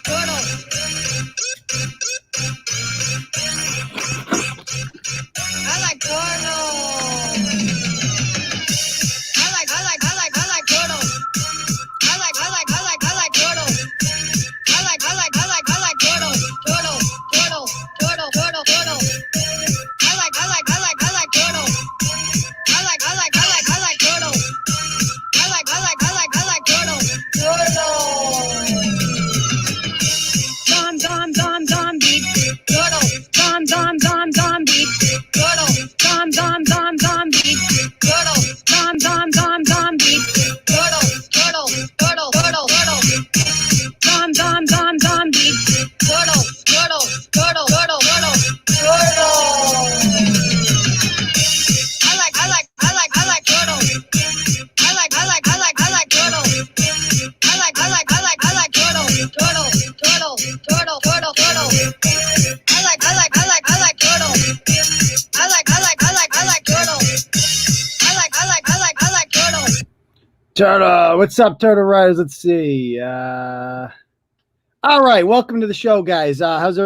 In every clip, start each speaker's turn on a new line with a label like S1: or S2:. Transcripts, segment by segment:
S1: Turtle. I like turtle. I like turtle. I like turtle. I like turtle. Turtle. I like turtle. I like turtle. I like turtle. I like turtle. Turtle. Dom beat. Turtle. Dom beat. Turtle. Dom beat. Turtle. Dom beat. Turtle. Dom beat. Turtle. I like turtle. I like turtle. I like turtle. I like turtle. Turtle. I like turtle. I like turtle. I like turtle.
S2: Turtle, what's up, Turtle Riders? Let's see. All right, welcome to the show, guys. How's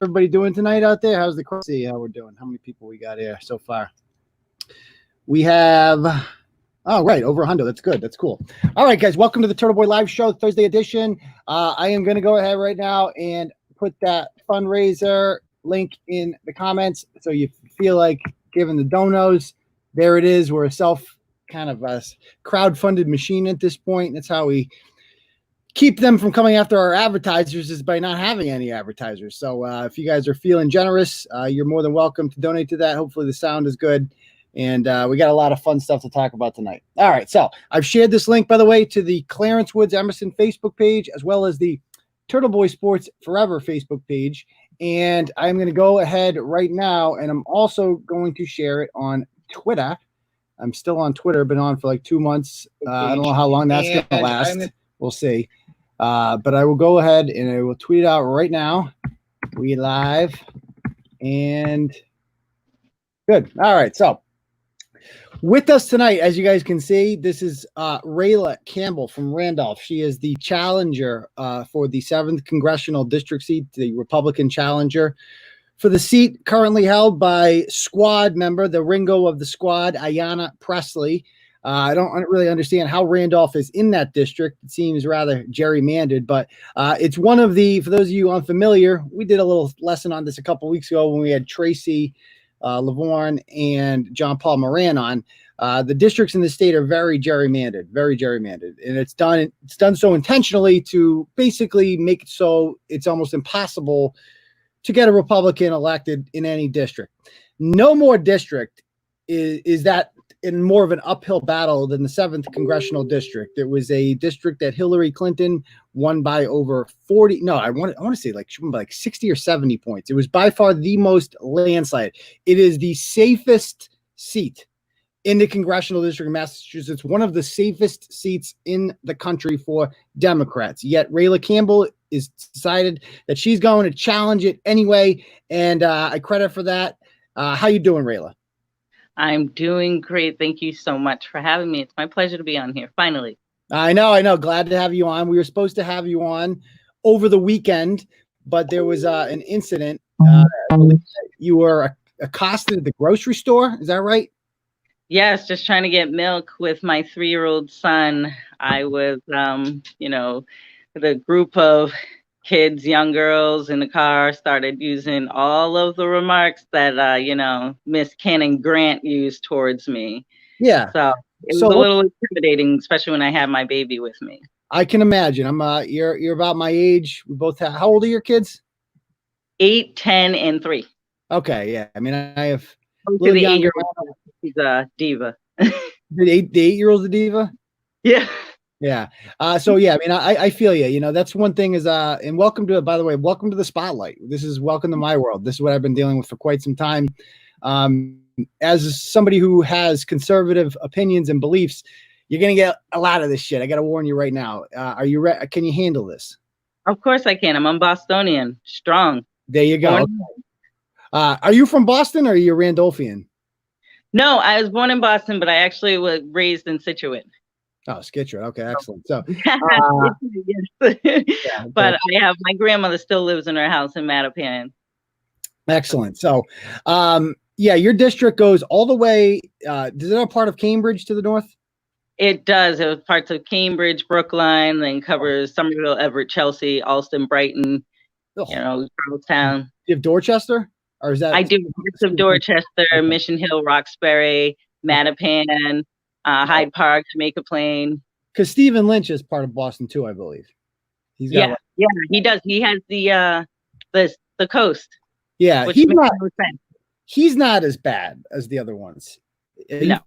S2: everybody doing tonight out there? How's the crowd? See how we're doing. How many people we got here so far? We have, oh, right, over 100. That's good. That's cool. All right, guys, welcome to the Turtle Boy Live Show, Thursday edition. I am going to go ahead right now and put that fundraiser link in the comments. So you feel like giving the donos, there it is. We're a kind of a crowd-funded machine at this point. That's how we keep them from coming after our advertisers, is by not having any advertisers. So if you guys are feeling generous, you're more than welcome to donate to that. Hopefully the sound is good. And we got a lot of fun stuff to talk about tonight. All right, so I've shared this link, by the way, to the Clarence Woods Emerson Facebook page, as well as the Turtleboy Sports Forever Facebook page. And I'm going to go ahead right now, and I'm also going to share it on Twitter. I'm still on Twitter, been on for like 2 months. I don't know how long that's going to last. We'll see. But I will go ahead and I will tweet it out right now. We live. And good. All right, so with us tonight, as you guys can see, this is Rayla Campbell from Randolph. She is the challenger for the 7th Congressional District seat, the Republican challenger for the seat currently held by squad member, the Ringo of the squad, Ayanna Pressley. I don't really understand how Randolph is in that district. It seems rather gerrymandered, but it's one of the, for those of you unfamiliar, we did a little lesson on this a couple weeks ago when we had Tracy Lavorne and John Paul Moran on. The districts in the state are very gerrymandered, and it's done so intentionally to basically make it so it's almost impossible to get a Republican elected in any district. No more district is that in more of an uphill battle than the 7th Congressional District. It was a district that Hillary Clinton won by over 40. No, I want to say like she won by like 60 or 70 points. It was by far the most landslide. It is the safest seat in the Congressional District of Massachusetts, one of the safest seats in the country for Democrats. Yet Rayla Campbell is decided that she's going to challenge it anyway, and I credit for that. How you doing, Rayla?
S3: I'm doing great. Thank you so much for having me. It's my pleasure to be on here, finally.
S2: I know. Glad to have you on. We were supposed to have you on over the weekend, but there was an incident. You were accosted at the grocery store. Is that right?
S3: Yes, just trying to get milk with my 3-year-old son. I was, the group of kids, young girls in the car started using all of the remarks that, Miss Cannon Grant used towards me.
S2: Yeah.
S3: So it was a little intimidating, especially when I had my baby with me.
S2: I can imagine. You're about my age. We both have, how old are your kids?
S3: 8, 10, and 3.
S2: Okay. Yeah. I mean, I have
S3: to the 8-year-old. He's a diva.
S2: The 8-year-old's a diva?
S3: Yeah.
S2: Yeah. So yeah, I mean, I feel you. That's one thing is, and welcome to, by the way, welcome to the spotlight. This is welcome to my world. This is what I've been dealing with for quite some time. As somebody who has conservative opinions and beliefs, you're going to get a lot of this shit. I got to warn you right now. Are you ready? Can you handle this?
S3: Of course I can. I'm Bostonian. Strong.
S2: There you go. Are you from Boston or are you a Randolphian?
S3: No, I was born in Boston, but I actually was raised in Scituate.
S2: Oh, Skitcher. Okay, excellent. So,
S3: Yes.
S2: yeah,
S3: But
S2: okay,
S3: I have my grandmother still lives in her house in Mattapan.
S2: excellent. So, yeah, your district goes all the way. Is it a part of Cambridge to the north?
S3: It does. It was parts of Cambridge, Brookline, then covers Somerville, Everett, Chelsea, Alston, Brighton,
S2: Ugh.
S3: Charlestown.
S2: Do you have Dorchester, or is that?
S3: I do parts of Dorchester,
S2: Okay.
S3: Mission Hill, Roxbury, Mattapan, Hyde Park, Jamaica Plain.
S2: Because Stephen Lynch is part of Boston too, I believe. He's got
S3: Yeah, he does. He has the coast.
S2: yeah,
S3: Which
S2: he's
S3: makes
S2: not.
S3: no sense.
S2: He's not as bad as the other ones. Are you
S3: No.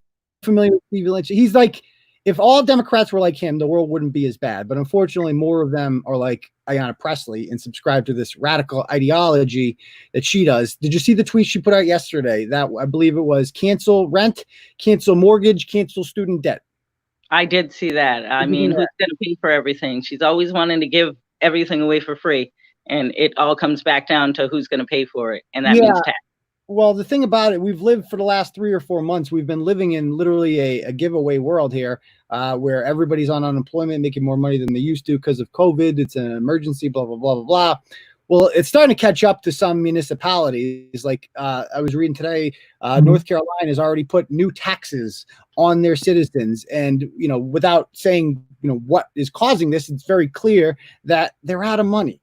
S2: familiar with Stephen Lynch? He's like, if all Democrats were like him, the world wouldn't be as bad. But unfortunately, more of them are like Ayanna Pressley and subscribe to this radical ideology that she does. Did you see the tweet she put out yesterday? That I believe it was cancel rent, cancel mortgage, cancel student debt.
S3: I did see that. I mean, who's going to pay for everything? She's always wanting to give everything away for free. And it all comes back down to who's going to pay for it. And that means tax.
S2: Well, the thing about it, we've lived for the last 3 or 4 months. We've been living in literally a giveaway world here, where everybody's on unemployment, making more money than they used to because of COVID. It's an emergency, blah, blah, blah, blah, blah. Well, it's starting to catch up to some municipalities. Like I was reading today, North Carolina has already put new taxes on their citizens. And, without saying, what is causing this, it's very clear that they're out of money.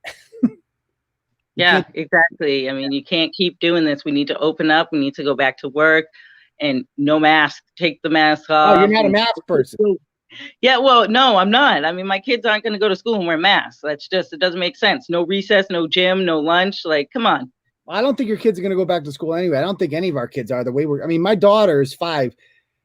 S3: Yeah, exactly. I mean, you can't keep doing this. We need to open up. We need to go back to work, and no mask. Take the mask off.
S2: Oh, you're not a mask person.
S3: Yeah, well, no, I'm not. I mean, my kids aren't going to go to school and wear masks. It doesn't make sense. No recess, no gym, no lunch. Like, come on.
S2: Well, I don't think your kids are going to go back to school anyway. I don't think any of our kids are the way my daughter is 5.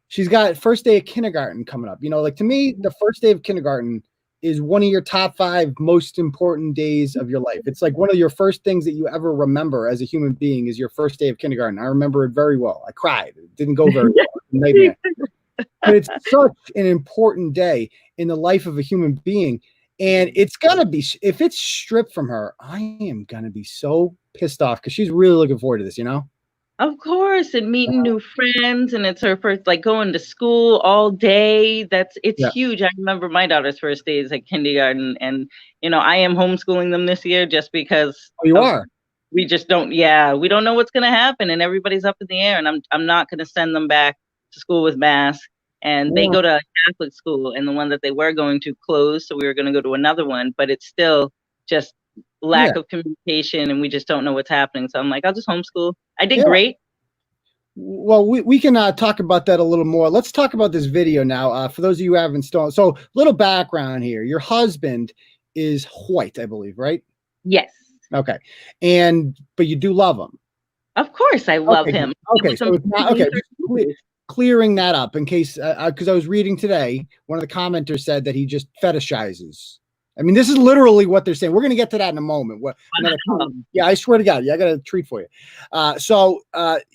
S2: She's got first day of kindergarten coming up. Like to me, the first day of kindergarten is one of your top 5 most important days of your life. It's like one of your first things that you ever remember as a human being is your first day of kindergarten. I remember it very well. I cried. It didn't go very well. But it's such an important day in the life of a human being. And it's going to be, if it's stripped from her, I am going to be so pissed off because she's really looking forward to this,
S3: Of course, and meeting new friends, and it's her first, like, going to school all day. It's huge. I remember my daughter's first days at kindergarten, and I am homeschooling them this year just because.
S2: Oh, you are.
S3: We just don't. Yeah, we don't know what's going to happen, and everybody's up in the air. And I'm not going to send them back to school with masks. And they go to a Catholic school, and the one that they were going to close, so we were going to go to another one. But it's still just lack of communication, and we just don't know what's happening. So I'm like, I'll just homeschool. I did great.
S2: Well, we can talk about that a little more. Let's talk about this video now. For those of you who haven't installed, so little background here. Your husband is white, I believe, right?
S3: Yes.
S2: Okay. But you do love him.
S3: Of course, I love him.
S2: Okay, so it's not okay. Clearing that up in case, because I was reading today, one of the commenters said that he just fetishizes. I mean, this is literally what they're saying. We're going to get to that in a moment. Yeah, I swear to God. Yeah, I got a treat for you. So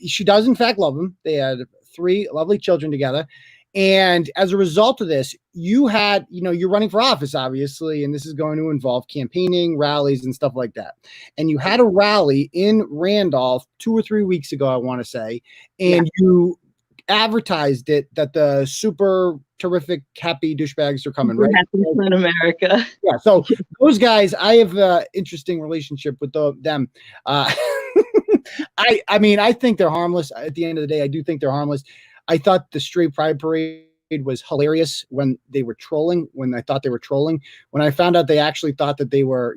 S2: she does, in fact, love him. They had 3 lovely children together. And as a result of this, you're running for office, obviously, and this is going to involve campaigning, rallies, and stuff like that. And you had a rally in Randolph 2 or 3 weeks ago, I want to say, and you advertised it that the super terrific happy douchebags are coming, right?
S3: Happy in America.
S2: Yeah. So those guys, I have an interesting relationship with them. I mean, I think they're harmless. At the end of the day, I do think they're harmless. I thought the Straight Pride Parade was hilarious when they were trolling. When I thought they were trolling, when I found out they actually thought that they were,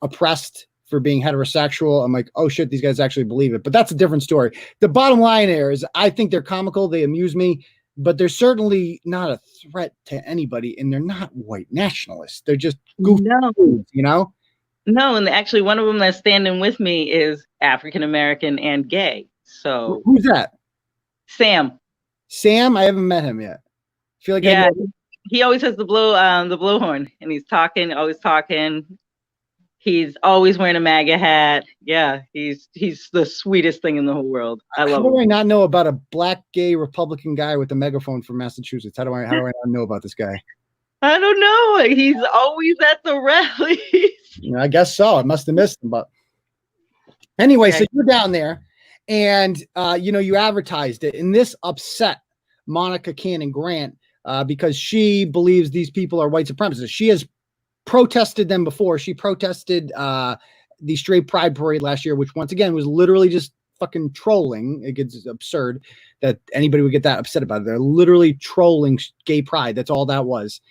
S2: oppressed for being heterosexual, I'm like, oh shit, these guys actually believe it. But that's a different story. The bottom line here is I think they're comical. They amuse me, but they're certainly not a threat to anybody. And they're not white nationalists. They're just goofy dudes, No,
S3: and actually one of them that's standing with me is African-American and gay. So
S2: who's that?
S3: Sam.
S2: I haven't met him yet. I feel like
S3: he always has the blowhorn, and he's always talking. He's always wearing a MAGA hat. Yeah, he's the sweetest thing in the whole world. I love him.
S2: How do I not know about a black gay Republican guy with a megaphone from Massachusetts? How do I not know about this guy?
S3: I don't know. He's always at the rallies.
S2: I guess so. I must have missed him. But anyway, so you're down there, and you advertised it, and this upset Monica Cannon Grant, because she believes these people are white supremacists. She has protested them before. She protested the straight pride parade last year, which once again was literally just fucking trolling. It gets absurd that anybody would get that upset about it. They're literally trolling gay pride. That's all that was.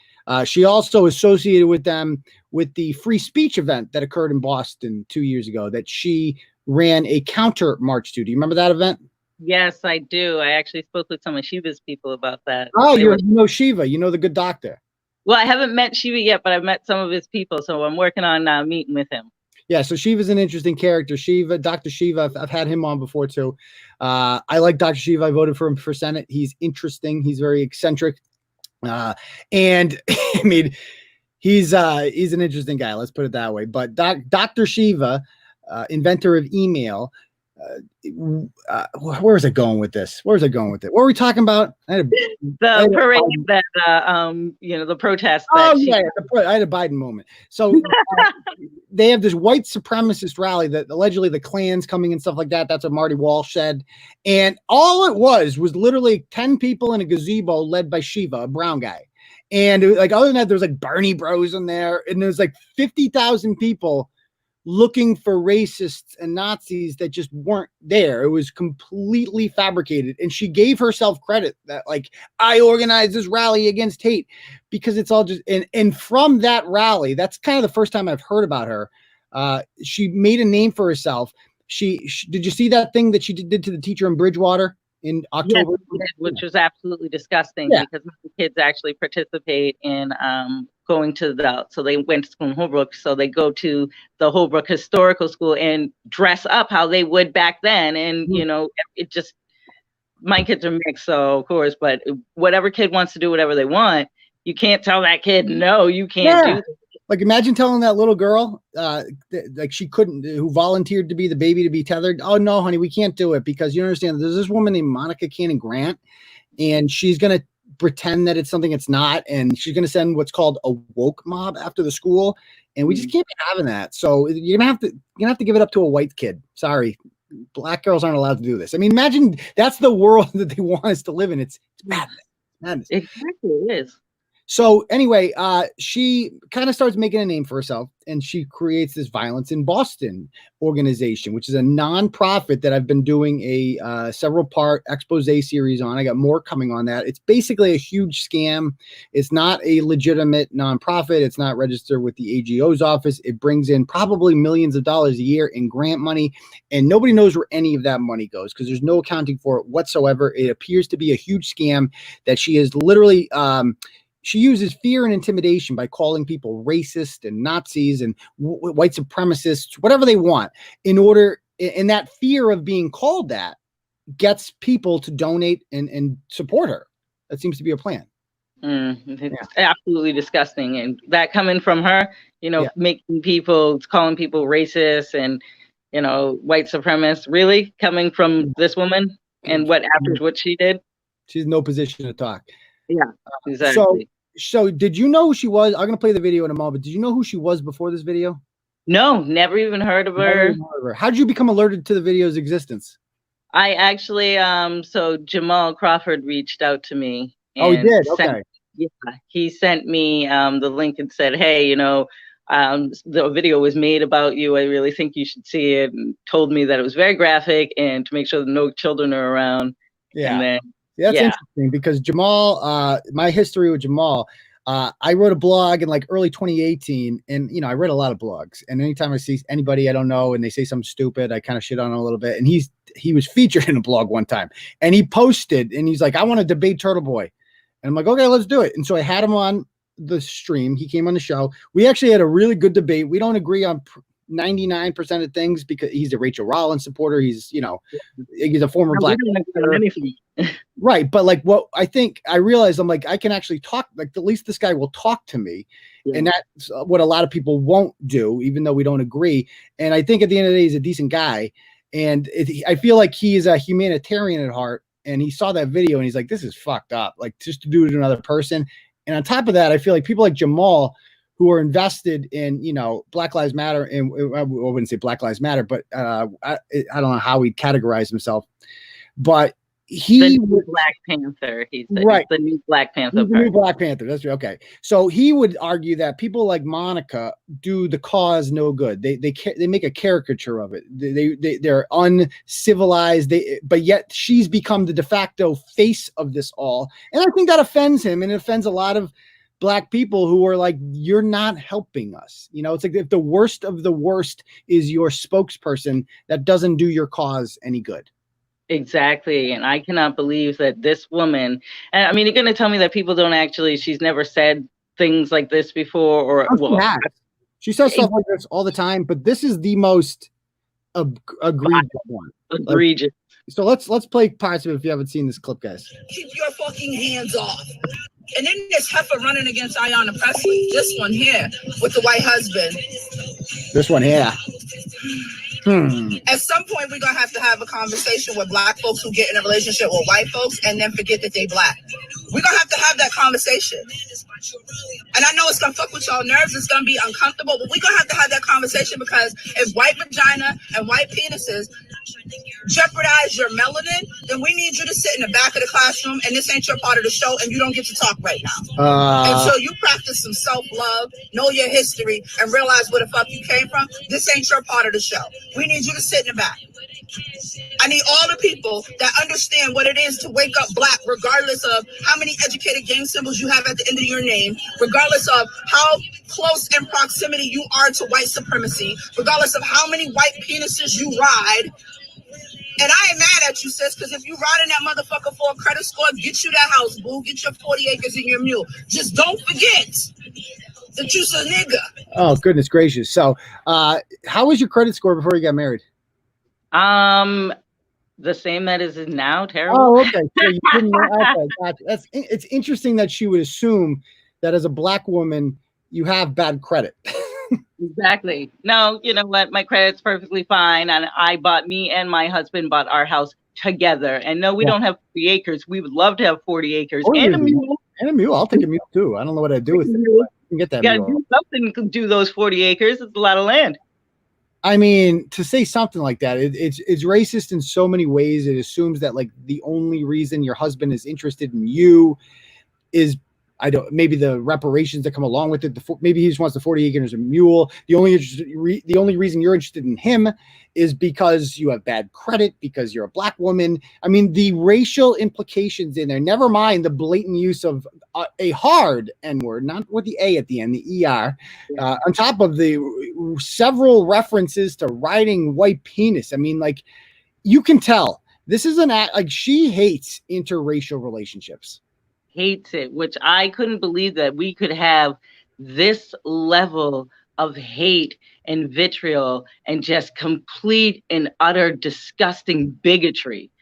S2: She also associated with them with the free speech event that occurred in Boston 2 years ago that she ran a counter march to. Do you remember that event?
S3: Yes, I do. I actually spoke with some of Shiva's people about that.
S2: Oh, you know Shiva. You know the good doctor.
S3: Well, I haven't met Shiva yet, but I've met some of his people, so I'm working on meeting with him.
S2: Yeah, so Shiva's an interesting character. Shiva, Dr. Shiva, I've had him on before too. I like Dr. Shiva. I voted for him for Senate. He's interesting. He's very eccentric. And I mean, he's an interesting guy. Let's put it that way. But Dr. Shiva, inventor of email, where was I going with this? What were we talking about?
S3: The parade that, the protest.
S2: Oh, yeah, I had a Biden moment. So they have this white supremacist rally that allegedly the Klan's coming and stuff like that. That's what Marty Walsh said. And all it was literally 10 people in a gazebo led by Shiva, a brown guy. And it was like, other than that, there was like Bernie Bros in there. And there's like 50,000 people looking for racists and Nazis that just weren't there. It was completely fabricated. And she gave herself credit that, like, I organized this rally against hate, because it's all just, and from that rally, that's kind of the first time I've heard about her. She made a name for herself. She did you see that thing that she did to the teacher in Bridgewater in October?
S3: Yes, which was absolutely disgusting, because the kids actually participate in going to so they went to school in Holbrook, so they go to the Holbrook Historical School and dress up how they would back then. And, it just, my kids are mixed, so of course, but whatever kid wants to do whatever they want, you can't tell that kid, no, you can't do that.
S2: Like, imagine telling that little girl, like she couldn't, who volunteered to be the baby to be tethered. Oh no, honey, we can't do it, because you understand there's this woman named Monica Cannon Grant, and she's going to pretend that it's something it's not. And she's going to send what's called a woke mob after the school. And we just can't be having that. So you're going to have to give it up to a white kid. Sorry. Black girls aren't allowed to do this. I mean, imagine that's the world that they want us to live in. It's madness.
S3: Exactly. It is.
S2: So anyway, she kind of starts making a name for herself, and she creates this Violence in Boston organization, which is a nonprofit that I've been doing a several part expose series on. I got more coming on that. It's basically a huge scam. It's not a legitimate nonprofit. It's not registered with the AGO's office. It brings in probably millions of dollars a year in grant money, and nobody knows where any of that money goes, because there's no accounting for it whatsoever. It appears to be a huge scam that she is literally, she uses fear and intimidation by calling people racist and Nazis and white supremacists, whatever they want, in order, and that fear of being called that gets people to donate and support her. That seems to be a plan.
S3: It's absolutely disgusting. And that coming from her, making people, calling people racist and, white supremacists, really coming from this woman, and after what she did.
S2: She's in no position to talk.
S3: Yeah, exactly.
S2: So did you know who she was? I'm going to play the video in a moment. Did you know who she was before this video?
S3: No, never even heard of her.
S2: How did you become alerted to the video's existence?
S3: I actually, so Jamal Crawford reached out to me.
S2: Oh, he did? Okay.
S3: He sent me the link and said, hey, the video was made about you. I really think you should see it, and told me that it was very graphic and to make sure that no children are around.
S2: Yeah.
S3: And then,
S2: that's interesting, because Jamal, my history with Jamal, I wrote a blog in like early 2018, and I read a lot of blogs, and anytime I see anybody I don't know and they say something stupid, I kind of shit on him a little bit. And he was featured in a blog one time, and he posted, and he's like, I want to debate Turtleboy. And I'm like, okay, let's do it. And so I had him on the stream. He came on the show. We actually had a really good debate. We don't agree on 99% of things, because he's a Rachel Rollins supporter. He's, he's a former black. Right. But like, what I realized, I'm like, I can actually talk, like, at least this guy will talk to me. Yeah. And that's what a lot of people won't do, even though we don't agree. And I think at the end of the day, he's a decent guy. And I feel like he is a humanitarian at heart. And he saw that video and he's like, this is fucked up. Like, just to do it to another person. And on top of that, I feel like people like Jamal, who are invested in, Black Lives Matter, and I wouldn't say Black Lives Matter, but I don't know how he'd categorize himself, but he
S3: new
S2: would,
S3: Black Panther. He said
S2: right.
S3: he's the new Black Panther.
S2: He's the new Black Panther. That's right. Okay. So he would argue that people like Monica do the cause no good. They make a caricature of it. They're uncivilized. But yet she's become the de facto face of this all. And I think that offends him, and it offends a lot of Black people who are like, you're not helping us. You know, it's like if the worst of the worst is your spokesperson, that doesn't do your cause any good.
S3: Exactly. And I cannot believe that this woman, and I mean, you're going to tell me that people don't actually, she's never said things like this before, or
S2: she says stuff like this all the time, but this is the most egregious one.
S3: Egregious.
S2: So let's play parts of it if you haven't seen this clip, guys.
S4: Keep your fucking hands off. And then there's heifer running against Ayanna Pressley. This one here with the white husband.
S2: This one here.
S4: At some point, we're going to have a conversation with Black folks who get in a relationship with white folks and then forget that they Black. We're going to have that conversation. And I know it's going to fuck with y'all nerves. It's going to be uncomfortable, but we're going to have that conversation, because if white vagina and white penises jeopardize your melanin, then we need you to sit in the back of the classroom, and this ain't your part of the show, and you don't get to talk right now. Until you practice some self-love, know your history, and realize where the fuck you came from, this ain't your part of the show. We need you to sit in the back. I need all the people that understand what it is to wake up Black, regardless of how many educated gang symbols you have at the end of your name, regardless of how close in proximity you are to white supremacy, regardless of how many white penises you ride. And I ain't mad at you, sis, because if you riding that motherfucker for a credit score, get you that house, boo. Get your 40 acres in your mule. Just don't forget that you's a nigga.
S2: Oh, goodness gracious. So how was your credit score before you got married?
S3: The same that is now. Terrible.
S2: Oh, okay. So you didn't okay, gotcha. It's interesting that she would assume that as a Black woman, you have bad credit.
S3: Exactly. No, you know what? My credit's perfectly fine. And me and my husband bought our house together. And no, we don't have 40 acres. We would love to have 40 acres and a mule.
S2: And a mule. I'll take a mule too. I don't know what I'd do with it. You can get that
S3: mule.
S2: You gotta
S3: do something to do those 40 acres. It's a lot of land.
S2: I mean, to say something like that, it's racist in so many ways. It assumes that like the only reason your husband is interested in you is, maybe the reparations that come along with it. Maybe he just wants the 40 acres a mule. The only reason you're interested in him is because you have bad credit, because you're a Black woman. I mean, the racial implications in there, never mind the blatant use of a hard N-word, not with the A at the end, the ER, on top of the several references to riding white penis. I mean, like, you can tell this is like she hates interracial relationships.
S3: Hates it, which I couldn't believe that we could have this level of hate and vitriol and just complete and utter disgusting bigotry.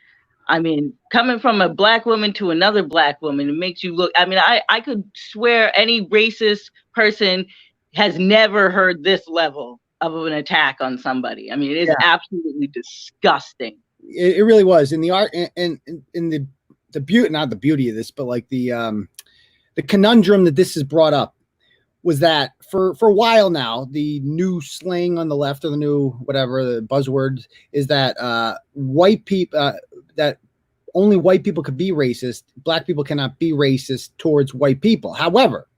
S3: I mean, coming from a Black woman to another Black woman, it makes you look, I mean, I could swear any racist person has never heard this level of an attack on somebody. I mean, it is absolutely disgusting.
S2: It really was. In the art and in the beauty, not the beauty of this, but like the conundrum that this has brought up was that for a while now, the new slang on the left, or the new whatever the buzzword is, that white people, that only white people could be racist. Black people cannot be racist towards white people. However,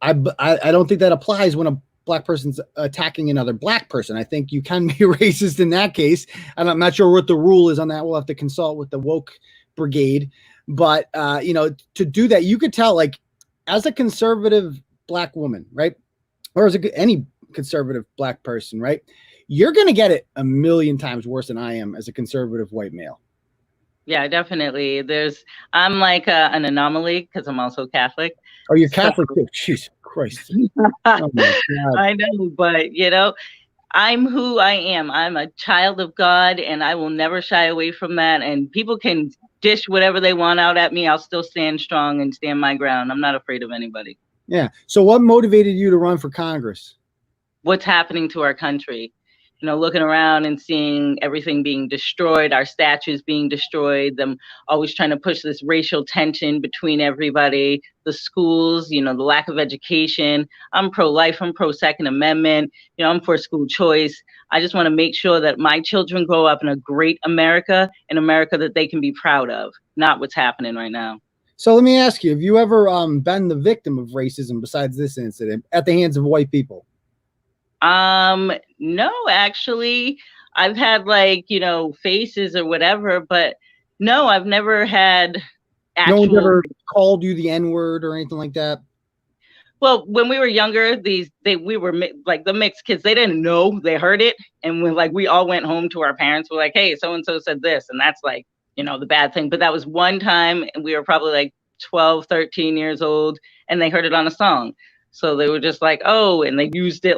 S2: I don't think that applies when a Black person's attacking another Black person. I think you can be racist in that case. And I'm not sure what the rule is on that. We'll have to consult with the woke brigade, but to do that, you could tell, like, as a conservative Black woman, right, or as any conservative Black person, right, you're gonna get it a million times worse than I am as a conservative white male.
S3: Yeah, definitely. I'm like an anomaly because I'm also Catholic.
S2: Oh, you're Catholic too? Jesus Christ. Oh my God.
S3: I know, but I'm who I am. I'm a child of God, and I will never shy away from that. And people can dish whatever they want out at me. I'll still stand strong and stand my ground. I'm not afraid of anybody.
S2: Yeah. So what motivated you to run for Congress?
S3: What's happening to our country? looking around and seeing everything being destroyed, our statues being destroyed, them always trying to push this racial tension between everybody, the schools, the lack of education. I'm pro-life, I'm pro-Second Amendment, I'm for school choice. I just want to make sure that my children grow up in a great America, an America that they can be proud of, not what's happening right now.
S2: So let me ask you, have you ever been the victim of racism besides this incident at the hands of white people?
S3: No, actually, I've had faces or whatever, but no, I've never had actual.
S2: No one's ever called you the N-word or anything like that?
S3: Well, when we were younger, we were like the mixed kids. They didn't know, they heard it, and when we all went home to our parents, we're like, "Hey, so and so said this," and that's the bad thing. But that was one time, and we were probably 12, 13 years old, and they heard it on a song. So they were just like, oh, and they used it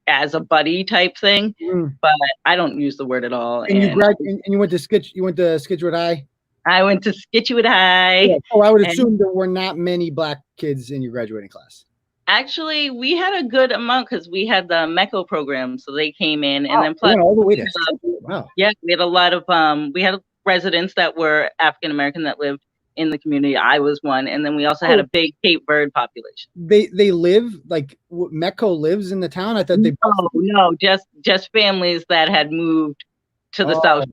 S3: as a buddy type thing. But I don't use the word at all.
S2: And you went to Scituate High?
S3: I went to Scituate High.
S2: Yeah. Oh, I would assume there were not many black kids in your graduating class.
S3: Actually, we had a good amount because we had the MECO program. So they came in and then plus
S2: all the way to wow.
S3: Yeah, we had a lot of we had residents that were African American that lived in the community. I was one, and then we also had a big Cape Verde population.
S2: They live MECO lives in the town. I thought they
S3: no, just families that had moved to the south.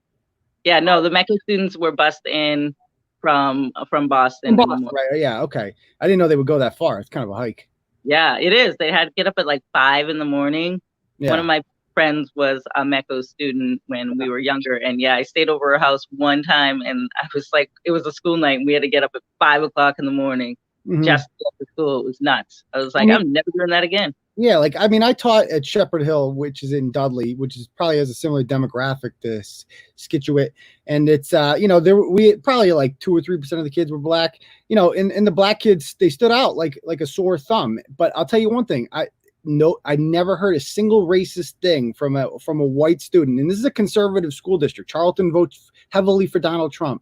S3: Yeah, no, the MECO students were bused in from Boston.
S2: Right? Yeah, okay. I didn't know they would go that far. It's kind of a hike.
S3: Yeah, it is. They had to get up at 5 in the morning. Yeah. One of my friends was a MECO student when we were younger, and I stayed over her house one time, and I was it was a school night, and we had to get up at 5 o'clock in the morning just to go to school. It was nuts. I was like, I'm never doing that again.
S2: Yeah, I taught at Shepherd Hill, which is in Dudley, which is probably has a similar demographic to Scituate, and it's we probably 2 or 3% of the kids were black, and the black kids, they stood out like a sore thumb. But I'll tell you one thing, I never heard a single racist thing from a white student. And this is a conservative school district. Charlton votes heavily for Donald Trump.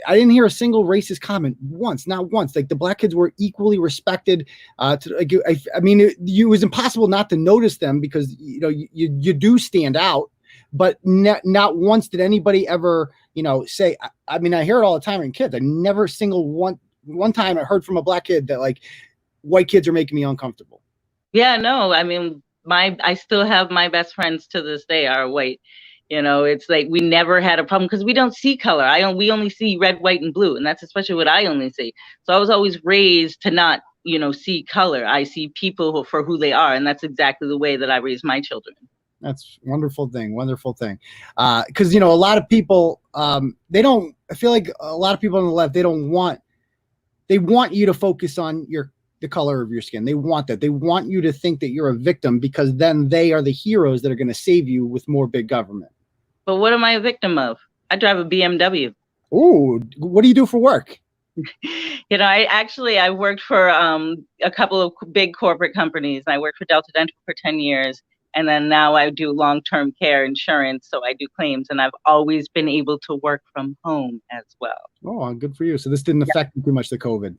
S2: I didn't hear a single racist comment once, not once. The black kids were equally respected. It was impossible not to notice them because you do stand out. But not once did anybody ever say. I hear it all the time in kids. I never one time I heard from a black kid that white kids are making me uncomfortable.
S3: Yeah, no, I still have my best friends to this day are white. It's we never had a problem because we don't see color. We only see red, white, and blue, and that's especially what I only see. So I was always raised to not, see color. I see people for who they are, and that's exactly the way that I raise my children.
S2: That's wonderful thing. Because a lot of people, they don't. I feel like a lot of people on the left, they want you to focus on the color of your skin. They want that. They want you to think that you're a victim because then they are the heroes that are going to save you with more big government.
S3: But what am I a victim of? I drive a BMW.
S2: Ooh, what do you do for work?
S3: I worked for a couple of big corporate companies. I worked for Delta Dental for 10 years. And then now I do long-term care insurance. So I do claims, and I've always been able to work from home as well.
S2: Oh, good for you. So this didn't affect you too much, the COVID.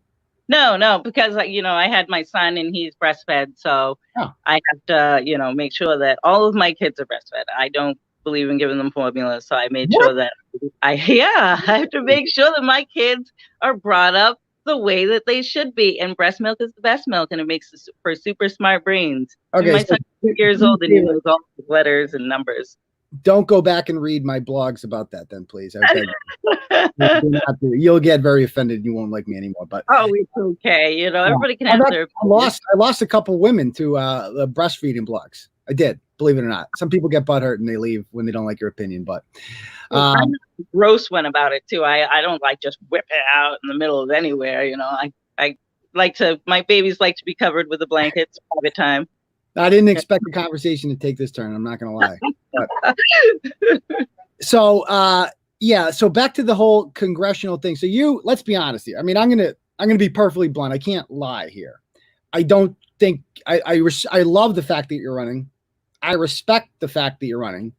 S3: No, because I had my son and he's breastfed, so I have to make sure that all of my kids are breastfed. I don't believe in giving them formula, so I made sure that I have to make sure that my kids are brought up the way that they should be. And breast milk is the best milk, and it makes for super smart brains. Okay, my son's 2 years old and he knows all the letters and numbers.
S2: Don't go back and read my blogs about that then, please. You'll get very offended. You won't like me anymore. But
S3: it's okay. Everybody can have their.
S2: I lost a couple women to the breastfeeding blogs. I did, believe it or not. Some people get butthurt and they leave when they don't like your opinion. But
S3: I'm a gross one about it too. I don't just whip it out in the middle of anywhere. I like to. My babies like to be covered with a blanket all the time.
S2: I didn't expect the conversation to take this turn. I'm not going to lie. So back to the whole congressional thing. So let's be honest here. I'm going to be perfectly blunt. I can't lie here. I don't think I love the fact that you're running. I respect the fact that you're running,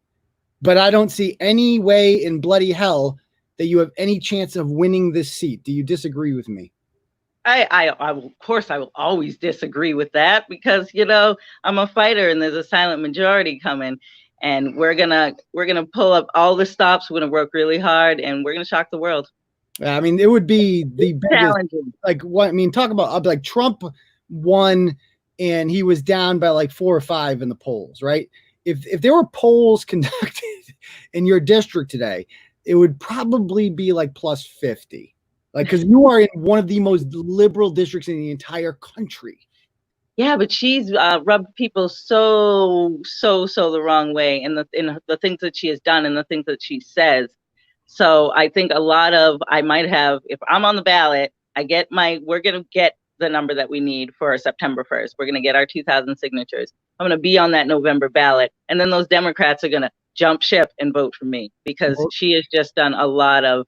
S2: but I don't see any way in bloody hell that you have any chance of winning this seat. Do you disagree with me?
S3: Of course, I will always disagree with that because, I'm a fighter and there's a silent majority coming. and we're gonna pull up all the stops. We're gonna work really hard, and we're gonna shock the world.
S2: I mean, it would be the biggest,
S3: Challenging.
S2: like what I mean, talk about like Trump won and he was down by like 4 or 5 in the polls, right? If there were polls conducted in your district today, it would probably be like plus 50. Like, because you are in one of the most liberal districts in the entire country.
S3: Yeah, but she's rubbed people so the wrong way in the things that she has done and the things that she says. So I think I might have, if I'm on the ballot, we're gonna get the number that we need for September 1st. We're gonna get our 2,000 signatures. I'm gonna be on that November ballot, and then those Democrats are gonna jump ship and vote for me because she has just done a lot of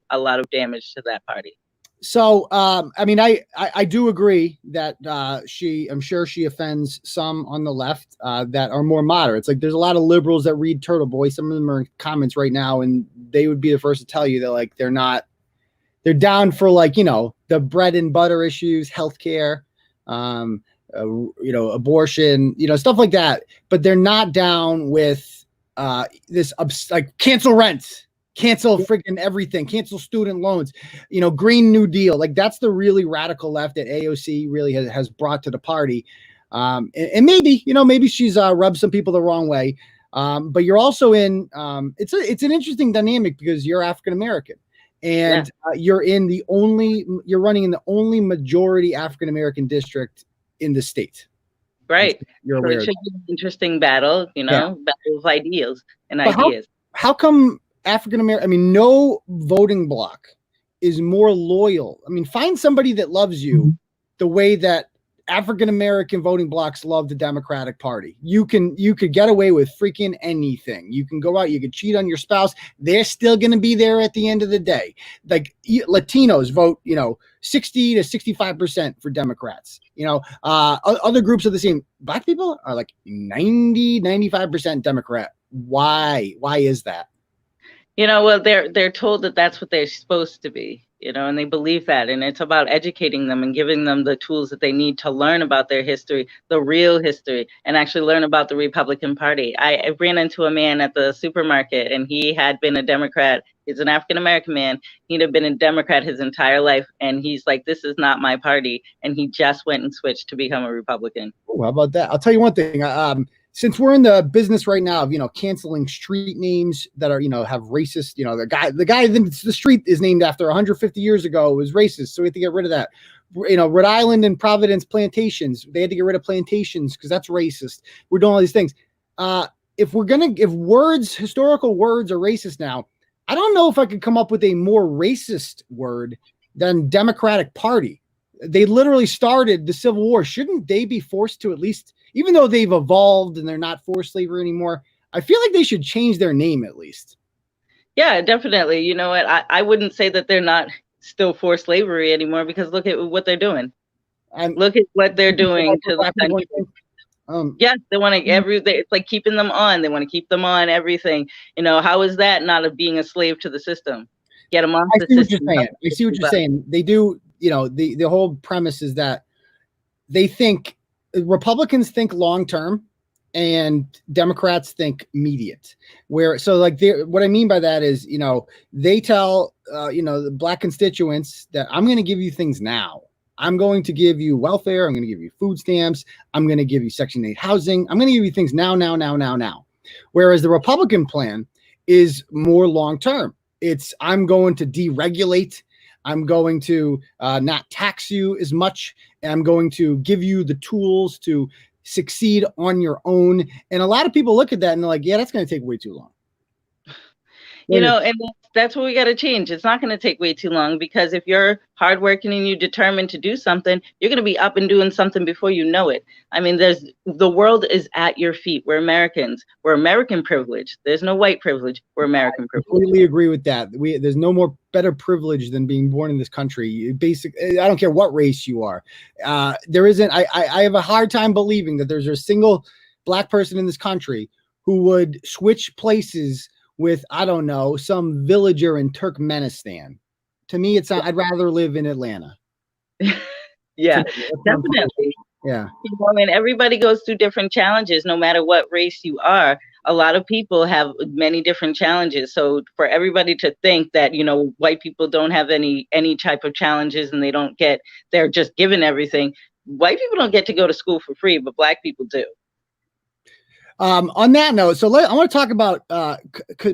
S3: damage to that party.
S2: So, I mean, I do agree that I'm sure she offends some on the left that are more moderate. It's like there's a lot of liberals that read Turtle Boy. Some of them are in comments right now, and they would be the first to tell you that like they're down for like, you know, the bread and butter issues, healthcare, you know, abortion, you know, stuff like that. But they're not down with this like cancel rent. Cancel freaking everything, cancel student loans, you know, Green New Deal. Like that's the really radical left that AOC really has brought to the party. And maybe, you know, maybe she's rubbed some people the wrong way. But you're also in, it's an interesting dynamic because you're African-American and you're running in the only majority African-American district in the state.
S3: Right.
S2: You're
S3: so
S2: aware
S3: it should be an interesting battle, you know, battle of ideals and
S2: but
S3: ideas.
S2: How come African-American, I mean, no voting bloc is more loyal. I mean, find somebody that loves you the way that African-American voting blocs love the Democratic Party. You could get away with freaking anything. You can go out, you could cheat on your spouse. They're still going to be there at the end of the day. Like Latinos vote, you know, 60 to 65% for Democrats. You know, other groups are the same. Black people are like 95% Democrat. Why is that?
S3: You know, well, they're told that that's what they're supposed to be, you know, and they believe that. And it's about educating them and giving them the tools that they need to learn about their history, the real history, and actually learn about the Republican Party. I ran into a man at the supermarket and he had been a Democrat. He's an African-American man. He'd have been a Democrat his entire life. And he's like, this is not my party. And he just went and switched to become a Republican.
S2: Oh, how about that? I'll tell you one thing. Since we're in the business right now of, you know, canceling street names that are, you know, have racist, you know, the guy the street is named after 150 years ago was racist. So we have to get rid of that. You know, Rhode Island and Providence plantations, they had to get rid of plantations because that's racist. We're doing all these things. If historical words are racist now, I don't know if I could come up with a more racist word than Democratic Party. They literally started the Civil War. Shouldn't they be forced to at least, even though they've evolved and they're not forced slavery anymore, I feel like they should change their name at least.
S3: Yeah, definitely. You know what? I wouldn't say that they're not still forced slavery anymore because look at what they're doing. Look at what they're doing to the country. Yes, they want to it's like keeping them on. They want to keep them on everything. You know, how is that not of being a slave to the system? Get them off the system.
S2: I see what you're saying. They do, you know, the whole premise is that they think Republicans think long term and Democrats think immediate. So what I mean by that is, you know, they tell you know, the Black constituents that I'm going to give you things now. I'm going to give you welfare. I'm going to give you food stamps. I'm going to give you Section 8 housing. I'm going to give you things now. Whereas the Republican plan is more long term. It's I'm going to deregulate. I'm going to not tax you as much. And I'm going to give you the tools to succeed on your own. And a lot of people look at that and they're like, yeah, that's going to take way too long.
S3: You know, and that's what we got to change. It's not going to take way too long because if you're hardworking and you're determined to do something, you're going to be up and doing something before you know it. I mean, the world is at your feet. We're Americans. We're American privilege. There's no white privilege. We're American privilege.
S2: I completely agree with that. There's no more better privilege than being born in this country. I don't care what race you are. There isn't. I have a hard time believing that there's a single Black person in this country who would switch places with, I don't know, some villager in Turkmenistan. To me, I'd rather live in Atlanta.
S3: Yeah, definitely.
S2: Yeah.
S3: You know, and everybody goes through different challenges, no matter what race you are. a lot of people have many different challenges. So for everybody to think that, you know, white people don't have any type of challenges and they're just given everything. White people don't get to go to school for free, but Black people do.
S2: On that note, so I want to talk about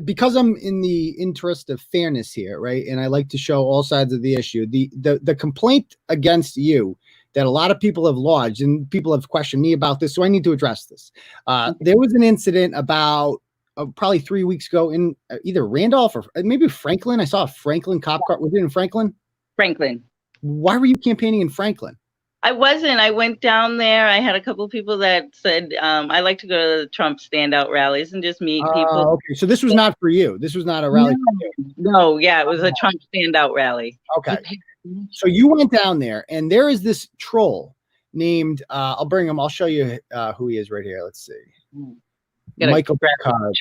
S2: because I'm in the interest of fairness here, right? And I like to show all sides of the issue. The complaint against you that a lot of people have lodged, and people have questioned me about this, so I need to address this. There was an incident about probably 3 weeks ago in either Randolph or maybe Franklin. I saw a Franklin cop car. Was it in Franklin?
S3: Franklin.
S2: Why were you campaigning in Franklin?
S3: I wasn't. I went down there. I had a couple of people that said, I like to go to the Trump standout rallies and just meet people.
S2: Okay, so this was not for you. This was not a rally.
S3: No, yeah, it was a Trump standout rally.
S2: Okay. So you went down there, and there is this troll named, I'll bring him. I'll show you who he is right here. Let's see. Michael Picard.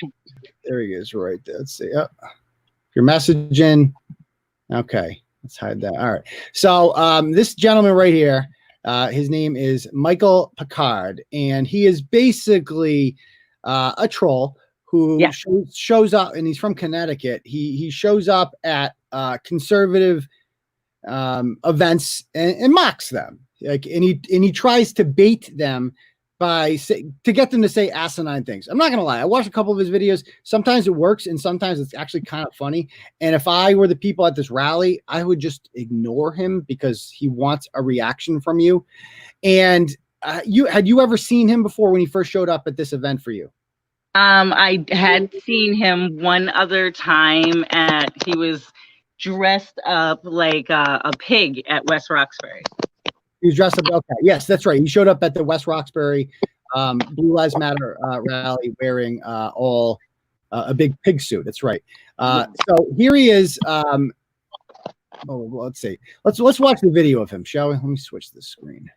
S2: There he is right there. Let's see. Your messaging. Okay. Let's hide that. All right. So this gentleman right here, his name is Michael Picard, and he is basically a troll who shows up, and he's from Connecticut. He shows up at conservative events and mocks them, and he tries to bait them to get them to say asinine things. I'm not gonna lie, I watched a couple of his videos. Sometimes it works, and sometimes it's actually kind of funny. And if I were the people at this rally, I would just ignore him because he wants a reaction from you. And had you ever seen him before when he first showed up at this event for you?
S3: I had seen him one other time he was dressed up like a pig at West Roxbury.
S2: He was dressed up. Okay, yes, that's right. He showed up at the West Roxbury Blue Lives Matter rally wearing a big pig suit. That's right. So here he is. Let's see. Let's watch the video of him, shall we? Let me switch the screen.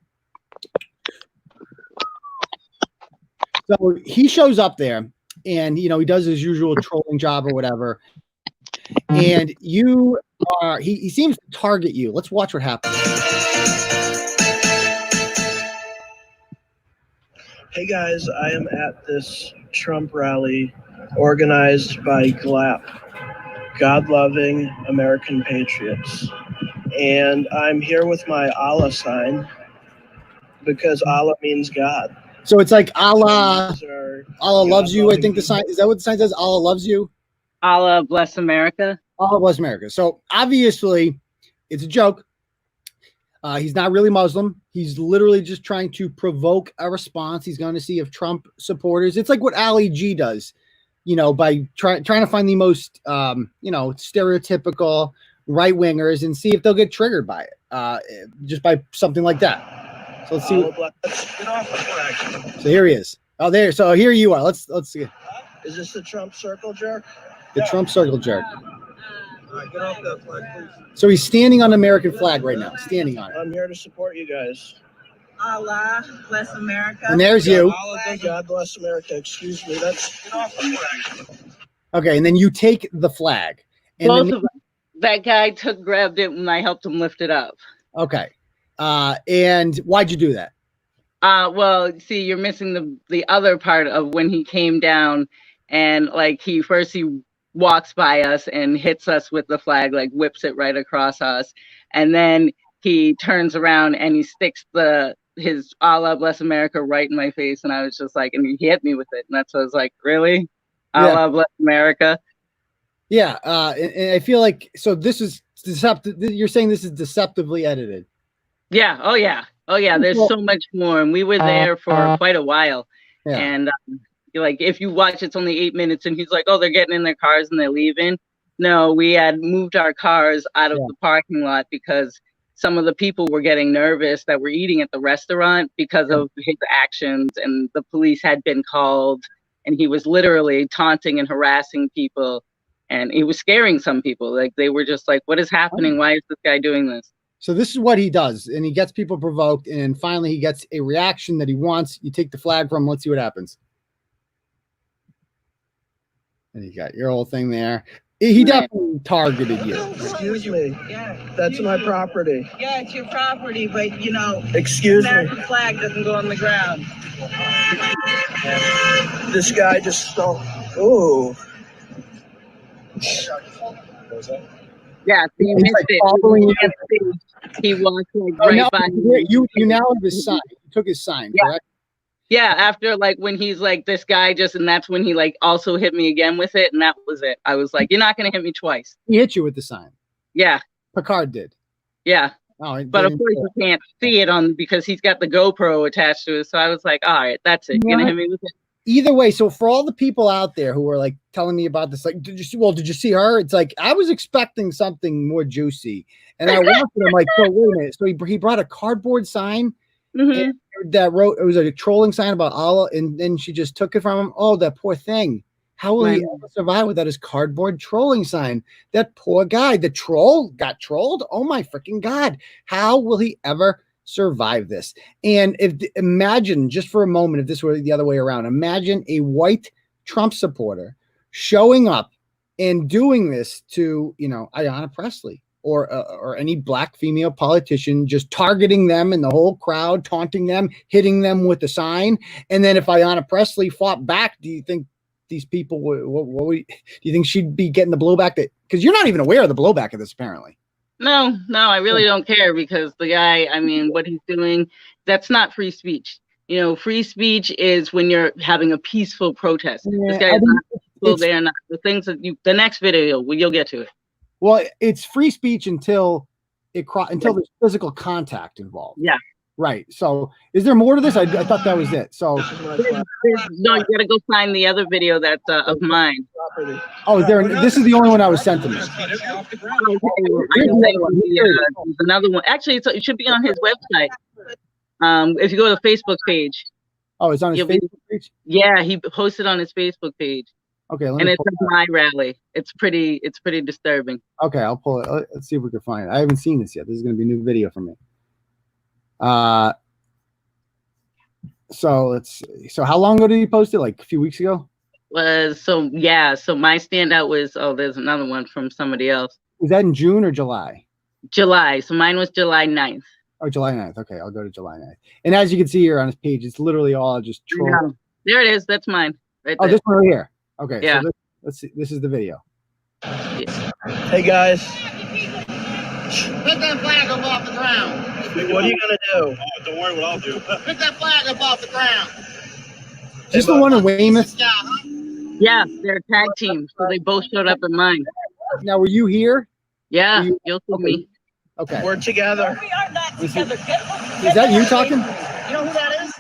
S2: So he shows up there, and he does his usual trolling job or whatever. And he seems to target you. Let's watch what happens.
S5: Hey guys, I am at this Trump rally organized by GLAP, God-loving American Patriots. And I'm here with my Allah sign because Allah means God.
S2: So it's like Allah loves you. I think the sign, is that what the sign says? Allah loves you?
S3: Allah bless America.
S2: Allah bless America. So obviously it's a joke. He's not really Muslim. He's literally just trying to provoke a response. He's going to see if Trump supporters. It's like what Ali G does, by trying to find the most, stereotypical right wingers and see if they'll get triggered by it, just by something like that. So let's see.
S5: Get off the flag.
S2: So here he is. Oh, there. So here you are. Let's see.
S5: Is this the Trump circle jerk?
S2: The Trump circle jerk.
S5: All right, get off that flag, please.
S2: So he's standing on the American flag right now, standing on it.
S5: I'm here to support you guys.
S4: Allah bless America.
S2: And there's you.
S5: God bless America. Excuse me. That's get off the flag.
S2: Okay, and then you take the flag. And
S3: Both of them. That guy grabbed it when I helped him lift it up.
S2: Okay. And why'd you do that?
S3: Well, see, you're missing the other part of when he came down, and he walks by us and hits us with the flag, whips it right across us. And then he turns around and he sticks his Allah bless America right in my face. And I was just and he hit me with it. And that's what I was like, really? Allah bless America? Yeah.
S2: And I feel like, so this is deceptive. You're saying this is deceptively edited.
S3: Yeah. Oh yeah. There's so much more. And we were there for quite a while. Yeah. And if you watch, it's only 8 minutes, and he's like, oh, they're getting in their cars and they're leaving. No, we had moved our cars out of the parking lot because some of the people were getting nervous that were eating at the restaurant because of his actions, and the police had been called, and he was literally taunting and harassing people, and he was scaring some people. They were just like, what is happening? Why is this guy doing this?
S2: So this is what he does, and he gets people provoked, and finally he gets a reaction that he wants. You take the flag from him. Let's see what happens. And you got your whole thing there. He definitely targeted you.
S5: Excuse me.
S3: Yeah.
S5: That's my property.
S3: Yeah, it's your property, but you know,
S5: Excuse me.
S3: American flag doesn't go on the ground.
S5: This guy just stole. Ooh.
S3: Yeah, so you
S2: He's
S3: missed
S2: like
S3: it.
S2: following you.
S3: He walked like
S2: Oh,
S3: right
S2: now,
S3: by
S2: you now have his sign. You took his sign,
S3: Yeah.
S2: correct?
S3: Yeah, after like when he's like this guy just, and that's when he like also hit me again with it, and that was it. I was like, you're not gonna hit me twice.
S2: He hit you with the sign.
S3: Yeah,
S2: Picard did.
S3: yeah.
S2: Oh,
S3: But of course you can't see it on because he's got the GoPro attached to it. So I was like, all right, that's it. You're gonna hit me with it.
S2: Either way, so for all the people out there who are like telling me about this, like, did you see her? It's like I was expecting something more juicy, and I watched it. I'm like, so wait a minute. So he brought a cardboard sign that wrote it was a trolling sign about Allah, and then she just took it from him. Oh, that poor thing. How will he ever survive without his cardboard trolling sign? That poor guy, the troll got trolled. Oh my freaking God. How will he ever survive this? And imagine just for a moment, if this were the other way around, imagine a white Trump supporter showing up and doing this to, Ayanna Pressley or any black female politician, just targeting them and the whole crowd, taunting them, hitting them with the sign. And then if Ayanna Pressley fought back, do you think these people do you think she'd be getting the blowback because you're not even aware of the blowback of this apparently?
S3: No, I really don't care because the guy, I mean, what he's doing, that's not free speech. Free speech is when you're having a peaceful protest. This guy is not peaceful. They're not. The things that the next video, you'll get to it. Well,
S2: it's free speech until there's physical contact involved.
S3: Yeah.
S2: Right. So is there more to this? I thought that was it. So
S3: no, you gotta go find the other video that's of mine.
S2: Oh, is there? This is the only one I was sent to me.
S3: There's another one. Actually, it should be on his website. If you go to the Facebook page.
S2: Oh, it's on his Facebook page?
S3: Yeah, he posted on his Facebook page.
S2: Okay,
S3: and it's my rally. It's pretty disturbing.
S2: Okay, I'll pull it. Let's see if we can find it. I haven't seen this yet. This is going to be a new video for me. So let's see. So how long ago did he post it? Like a few weeks ago?
S3: So my standout was there's another one from somebody else.
S2: Was that in June or July?
S3: July. So mine was July 9th.
S2: Oh, July 9th. Okay, I'll go to July 9th. And as you can see here on his page, it's literally all just troll.
S3: Yeah. There it is. That's mine. Right
S2: there. This one right here. Okay.
S3: Yeah.
S2: So let's see. This is the video.
S3: Yeah.
S5: Hey guys.
S1: Pick that flag up off the ground.
S5: What are you gonna do?
S6: Oh, don't worry what I'll do.
S1: Pick that flag up off the ground.
S2: Is this the one in Weymouth?
S3: Yeah, they're a tag team, so they both showed up in mine.
S2: Now, were you here?
S3: Yeah, you'll see me.
S2: Okay.
S5: We're together.
S1: We are not together.
S2: Is that you talking?
S1: You know who that is?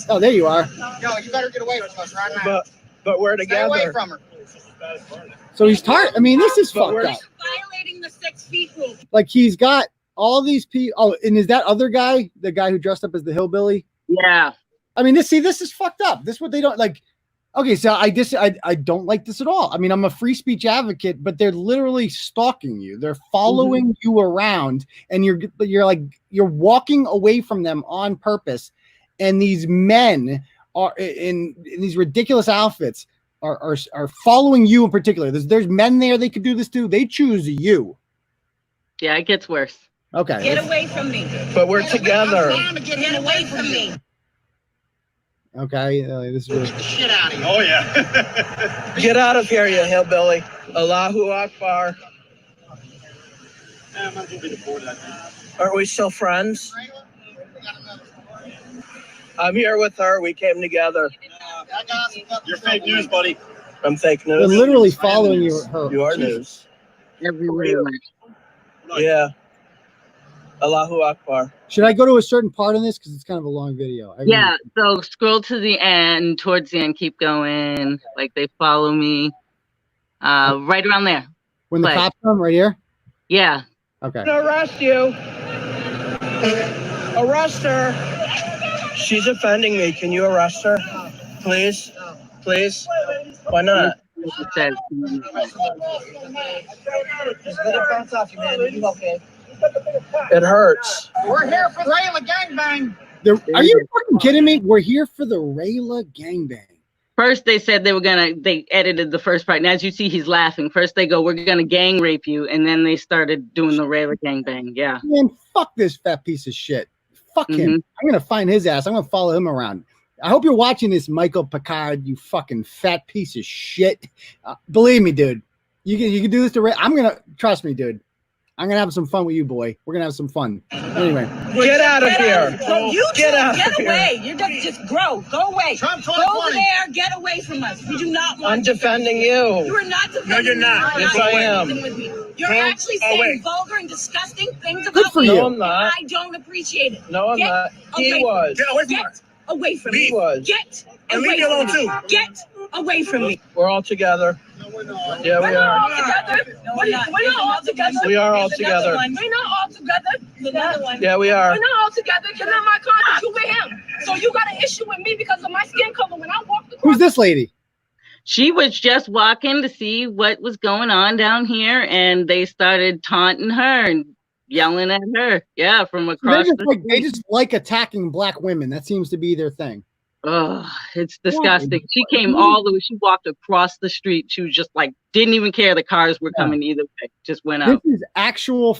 S2: Oh, there you are.
S1: Yo, you better get away from us right now.
S5: But we're
S1: Stay
S5: together.
S1: away from her.
S2: So he's I mean, this is fucked up.
S1: Violating the 6 feet rule.
S2: Like he's got all these people. Oh, and is that other guy the guy who dressed up as the hillbilly?
S3: Yeah.
S2: I mean, this is fucked up. This is what they don't like. Okay, so I don't like this at all. I mean, I'm a free speech advocate, but they're literally stalking you. They're following you around, and you're walking away from them on purpose. And these men are in these ridiculous outfits are following you in particular. There's men there they could do this to. They choose you.
S3: Yeah, it gets worse.
S2: Okay.
S1: Get away from me.
S5: But we're together.
S1: Get away from me.
S2: Okay. This is
S1: Get the shit out of here.
S6: Oh yeah.
S5: Get out of here, you hillbilly. Allahu Akbar.
S6: I might as well be the board of that thing.
S5: Aren't we still friends? I'm here with her. We came together.
S6: You're fake news, buddy.
S5: I'm fake
S2: they're
S5: news.
S2: literally following you.
S5: You are news.
S3: Everywhere.
S5: Yeah. Allahu Akbar.
S2: Should I go to a certain part in this? Because it's kind of a long video.
S3: Yeah, so scroll to the end, towards the end, keep going. Like they follow me. Right around there.
S2: When the cops come, right here?
S3: Yeah.
S2: Okay.
S5: I'm gonna arrest you. Arrest her. She's offending me. Can you arrest her? Please? Please? Why not?
S3: It says,
S5: It hurts.
S1: We're here for Rayla gangbang.
S2: Are you fucking kidding me? We're here for the Rayla gangbang.
S3: First, they said they edited the first part. And as you see, he's laughing. First, they go, we're going to gang rape you. And then they started doing the Rayla gang bang. Yeah.
S2: Man, fuck this fat piece of shit. Fuck him. I'm going to find his ass. I'm going to follow him around. I hope you're watching this, Michael Picard, you fucking fat piece of shit. Believe me, dude. You can do this to Ray. I'm going to, trust me, dude. I'm going to have some fun with you, boy. We're going to have some fun. Anyway.
S5: Get out of here.
S4: Get away. You're just grow. Go away.
S6: Trump
S4: Go over there. Get away from us. We do not want
S5: I'm defending you.
S4: You are not defending
S6: No, you're not.
S4: me.
S5: Yes, I am.
S4: With me. You're actually saying vulgar and disgusting things
S2: Good
S4: about
S2: for
S4: me.
S2: you.
S5: No, I'm not.
S4: I don't appreciate it.
S5: No, I'm not. He was.
S6: Get away from her.
S4: Get away from
S5: He
S4: me.
S5: was.
S4: Get
S6: And
S4: away
S6: leave me alone,
S4: from me.
S6: too.
S4: Get away from me.
S5: We're all together. Yeah, we
S4: We're not all
S5: are.
S4: together. We're not all together.
S5: We are all together.
S4: We're not all together.
S5: Yeah, we are.
S4: We're not all together. You're not my contact. You with him. So you got an issue with me because of my skin color. When I walked across,
S2: Who's this lady?
S3: She was just walking to see what was going on down here. And they started taunting her and yelling at her. Yeah, from across
S2: They just like attacking black women. That seems to be their thing.
S3: Oh, it's disgusting. She came all the way. She walked across the street. She was just like, didn't even care the cars were coming either way. Just went out.
S2: This is actual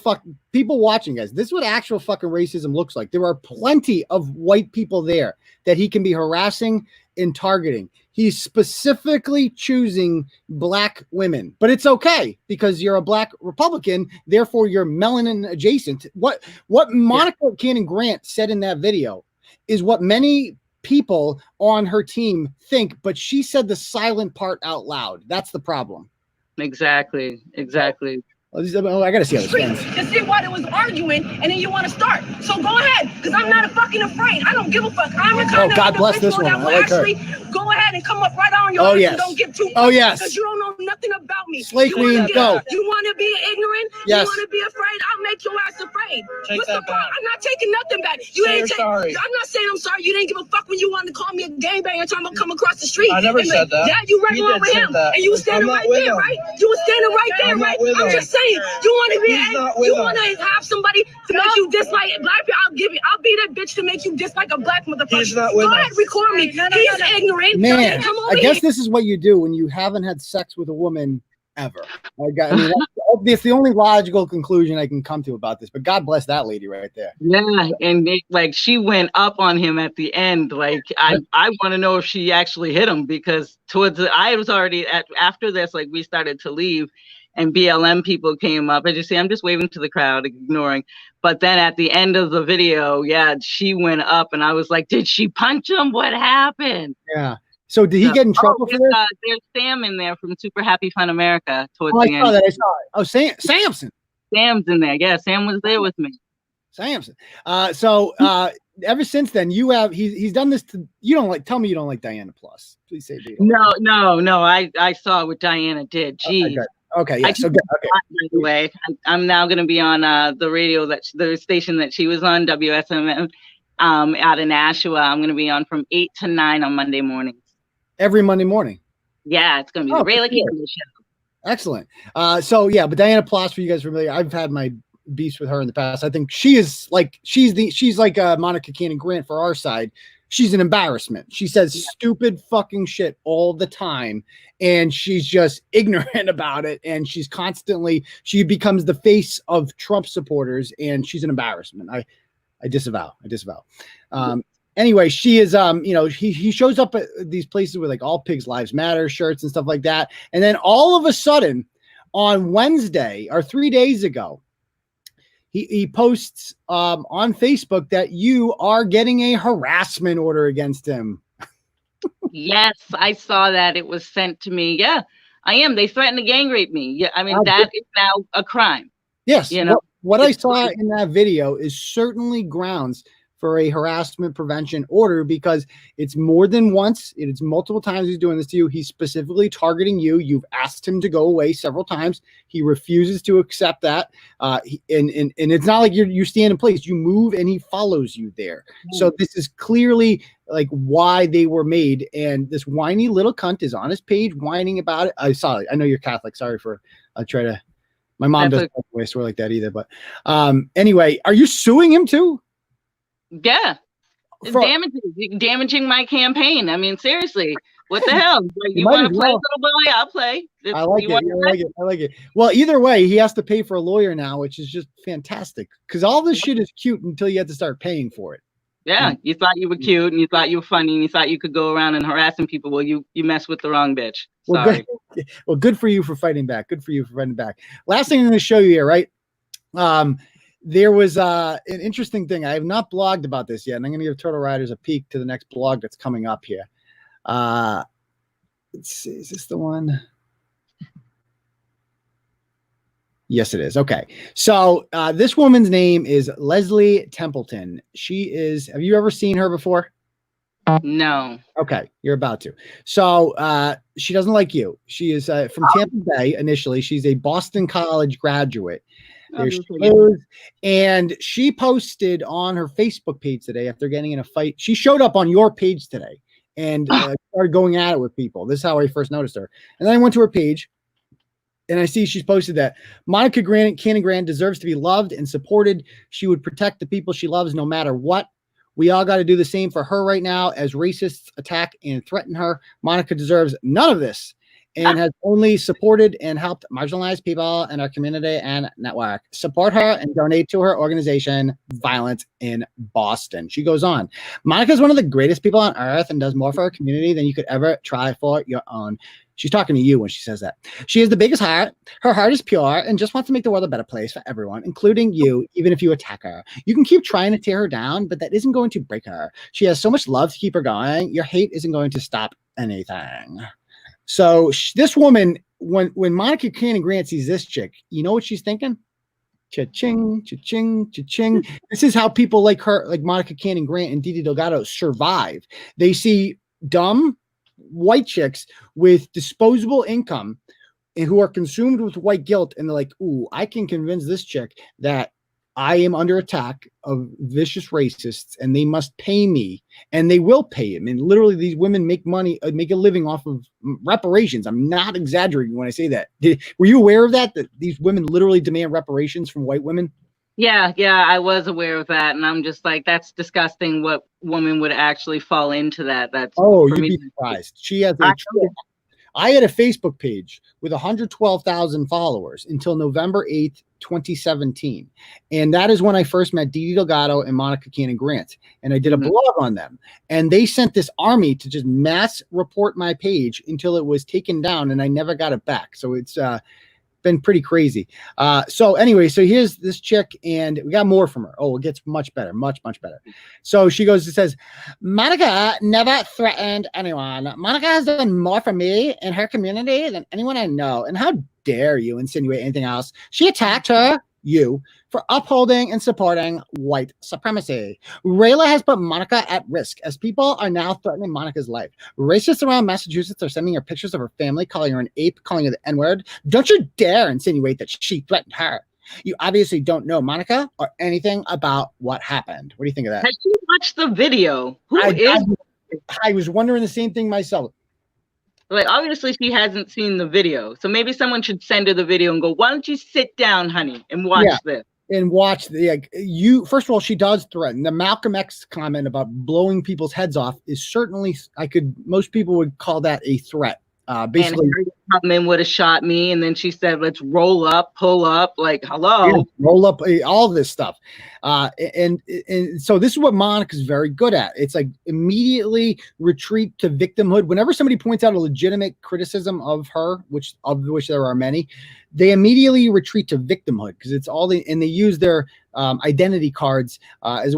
S2: people watching, guys. This is what actual fucking racism looks like. There are plenty of white people there that he can be harassing and targeting. He's specifically choosing black women, but it's okay because you're a black Republican. Therefore, you're melanin adjacent. What Monica Cannon Grant said in that video is what many people on her team think, but she said the silent part out loud. That's the problem.
S3: Exactly.
S2: Oh, I gotta see how this ends.
S4: to see why they was arguing, and then you want to start. So go ahead, because I'm not fucking afraid. I don't give a fuck. I'm the kind of
S2: God bless this
S4: individual
S2: woman.
S4: that
S2: I
S4: will
S2: like her.
S4: actually go ahead and come up right on your
S2: Oh,
S4: ass
S2: yes.
S4: and don't give two
S2: Oh,
S4: fucks,
S2: yes.
S4: because you don't know nothing about me.
S2: Slay
S4: You
S2: queen,
S4: wanna
S2: go.
S4: You want to be ignorant?
S2: Yes.
S4: You want to be afraid? I'll make your ass afraid.
S5: Take
S4: What's
S5: that
S4: the point?
S5: back.
S4: I'm not taking nothing back. You
S5: Say
S4: ain't
S5: you're sorry.
S4: I'm not saying I'm sorry. You didn't give a fuck when you wanted to call me a gangbanger trying to come across the street.
S5: I never
S4: And
S5: said that.
S4: Yeah, you right
S5: You
S4: along
S5: did
S4: with
S5: say
S4: him.
S5: that.
S4: And you was standing
S5: I'm not
S4: right
S5: with
S4: there,
S5: him.
S4: right? You was standing right there,
S5: I'm not
S4: right?
S5: with
S4: I'm
S5: him.
S4: just saying. You want to be
S5: He's not with
S4: you
S5: him.
S4: want to have somebody to make you dislike black people. I'll be that bitch to make you dislike a black motherfucker.
S5: He's not with
S4: Go
S5: us.
S4: ahead, record me. He's ignorant.
S2: Man,
S4: Come over
S2: I guess
S4: here.
S2: this is what you do when you haven't had sex with a woman ever. I mean, that's the only logical conclusion I can come to about this. But God bless that lady right there.
S3: Yeah, and she went up on him at the end. Like I want to know if she actually hit him, because I was already after this. Like we started to leave, and BLM people came up. As you see, I'm just waving to the crowd, ignoring. But then at the end of the video, she went up, and I was like, "Did she punch him? What happened?"
S2: Yeah. So did he get in trouble for this?
S3: There's Sam in there from Super Happy Fun America towards
S2: I
S3: the
S2: saw
S3: end.
S2: that. I saw it. Oh, Samson.
S3: Sam's in there. Yeah, Sam was there with me.
S2: Samson. Ever since then, he's done this to you. Don't like? Tell me you don't like Diana Plus. Please say you don't.
S3: No. I saw what Diana did. Jeez.
S2: Okay. Yeah. So good. Okay.
S3: By the way, I'm now going to be on the radio the station that she was on, WSMM, out in Nashua. I'm going to be on from 8 to 9 on Monday mornings.
S2: Every Monday morning.
S3: Yeah, it's going to be the Rayla Campbell show.
S2: Excellent. But Diana Ploss, for you guys familiar, I've had my beefs with her in the past. I think she's like Monica Cannon Grant for our side. She's an embarrassment. She says stupid fucking shit all the time, and she's just ignorant about it. And she becomes the face of Trump supporters, and she's an embarrassment. I disavow. Anyway, she is, he shows up at these places with like All Pigs Lives Matter shirts and stuff like that. And then all of a sudden on Wednesday or 3 days ago, he posts on Facebook that you are getting a harassment order against him.
S3: Yes, I saw that. It was sent to me. Yeah, I am. They threatened to gang rape me. Yeah, I mean, that is now a crime.
S2: Yes.
S3: You know,
S2: what I saw in that video is certainly grounds for a harassment prevention order, because it's more than once. It's multiple times he's doing this to you. He's specifically targeting you. You've asked him to go away several times. He refuses to accept that. And it's not like you stand in place. You move and he follows you there. So this is clearly like why they were made. And this whiny little cunt is on his page whining about it. I saw it. I know you're Catholic. Sorry for my mom doesn't swear like that either. But anyway, are you suing him too?
S3: Yeah. damaging my campaign. I mean, seriously, what the hell? Like, you want to play, little boy? I'll play.
S2: I like it. I like it. Well, either way, he has to pay for a lawyer now, which is just fantastic. Because all this shit is cute until you have to start paying for it.
S3: Yeah, you thought you were cute, and you thought you were funny, and you thought you could go around and harassing people. Well, you mess with the wrong bitch. Sorry.
S2: Good for you for fighting back. Good for you for fighting back. Last thing I'm going to show you here, right? There was an interesting thing. I have not blogged about this yet, and I'm going to give Turtle Riders a peek to the next blog that's coming up here. Let's see. Is this the one? Yes, it is. Okay. So this woman's name is Leslie Templeton. She is, have you ever seen her before?
S3: No.
S2: Okay. You're about to. So she doesn't like you. She is from Tampa Bay initially. She's a Boston College graduate. There she is. And she posted on her Facebook page today after getting in a fight. She showed up on your page today and started going at it with people. This is how I first noticed her. And then I went to her page. And I see she's posted that Monica Cannon Grant deserves to be loved and supported. She would protect the people she loves no matter what. We all got to do the same for her right now as racists attack and threaten her. Monica deserves none of this and has only supported and helped marginalized people in our community and network. Support her and donate to her organization, Violence in Boston. She goes on. Monica is one of the greatest people on earth and does more for her community than you could ever try for your own. She's talking to you when she says that. She has the biggest heart. Her heart is pure and just wants to make the world a better place for everyone, including you, even if you attack her. You can keep trying to tear her down, but that isn't going to break her. She has so much love to keep her going. Your hate isn't going to stop anything. So this woman, when Monica Cannon Grant sees this chick, you know what she's thinking? Cha-ching, cha-ching, cha-ching. This is how people like her, like Monica Cannon Grant and Didi Delgado survive. They see dumb white chicks with disposable income and who are consumed with white guilt, and they're like, ooh, I can convince this chick that I am under attack of vicious racists and they must pay me, and they will pay him. And literally these women make money, make a living off of reparations. I'm not exaggerating when I say that. Were you aware of that these women literally demand reparations from white women?
S3: Yeah, I was aware of that, and I'm just like, that's disgusting. What woman would actually fall into that? That's
S2: you'd be surprised. She has I had a Facebook page with 112,000 followers until November 8th, 2017. And that is when I first met Didi Delgado and Monica Cannon Grant. And I did a blog on them. And they sent this army to just mass report my page until it was taken down, and I never got it back. So it's been pretty crazy. So anyway, so here's this chick, and we got more from her. Oh, it gets much better, much better. So she goes, it says, Monica never threatened anyone. Monica has done more for me and her community than anyone I know. And how dare you insinuate anything else? She attacked you for upholding and supporting white supremacy. Rayla has put Monica at risk as people are now threatening Monica's life. Racists around Massachusetts are sending her pictures of her family, calling her an ape, calling her the N-word. Don't you dare insinuate that she threatened her. You obviously don't know Monica or anything about what happened. What do you think of that?
S3: Has she watched the video?
S2: I was wondering the same thing myself.
S3: Like, obviously she hasn't seen the video. So maybe someone should send her the video and go, why don't you sit down, honey, and watch this?
S2: And watch first of all, she does threaten. The Malcolm X comment about blowing people's heads off is certainly, most people would call that a threat. Basically,
S3: and would have shot me, and then she said, let's roll up, pull up, like, hello,
S2: roll up, all this stuff. And so this is what Monica's very good at. It's like immediately retreat to victimhood. Whenever somebody points out a legitimate criticism of her, of which there are many, they immediately retreat to victimhood because it's all and they use their identity cards as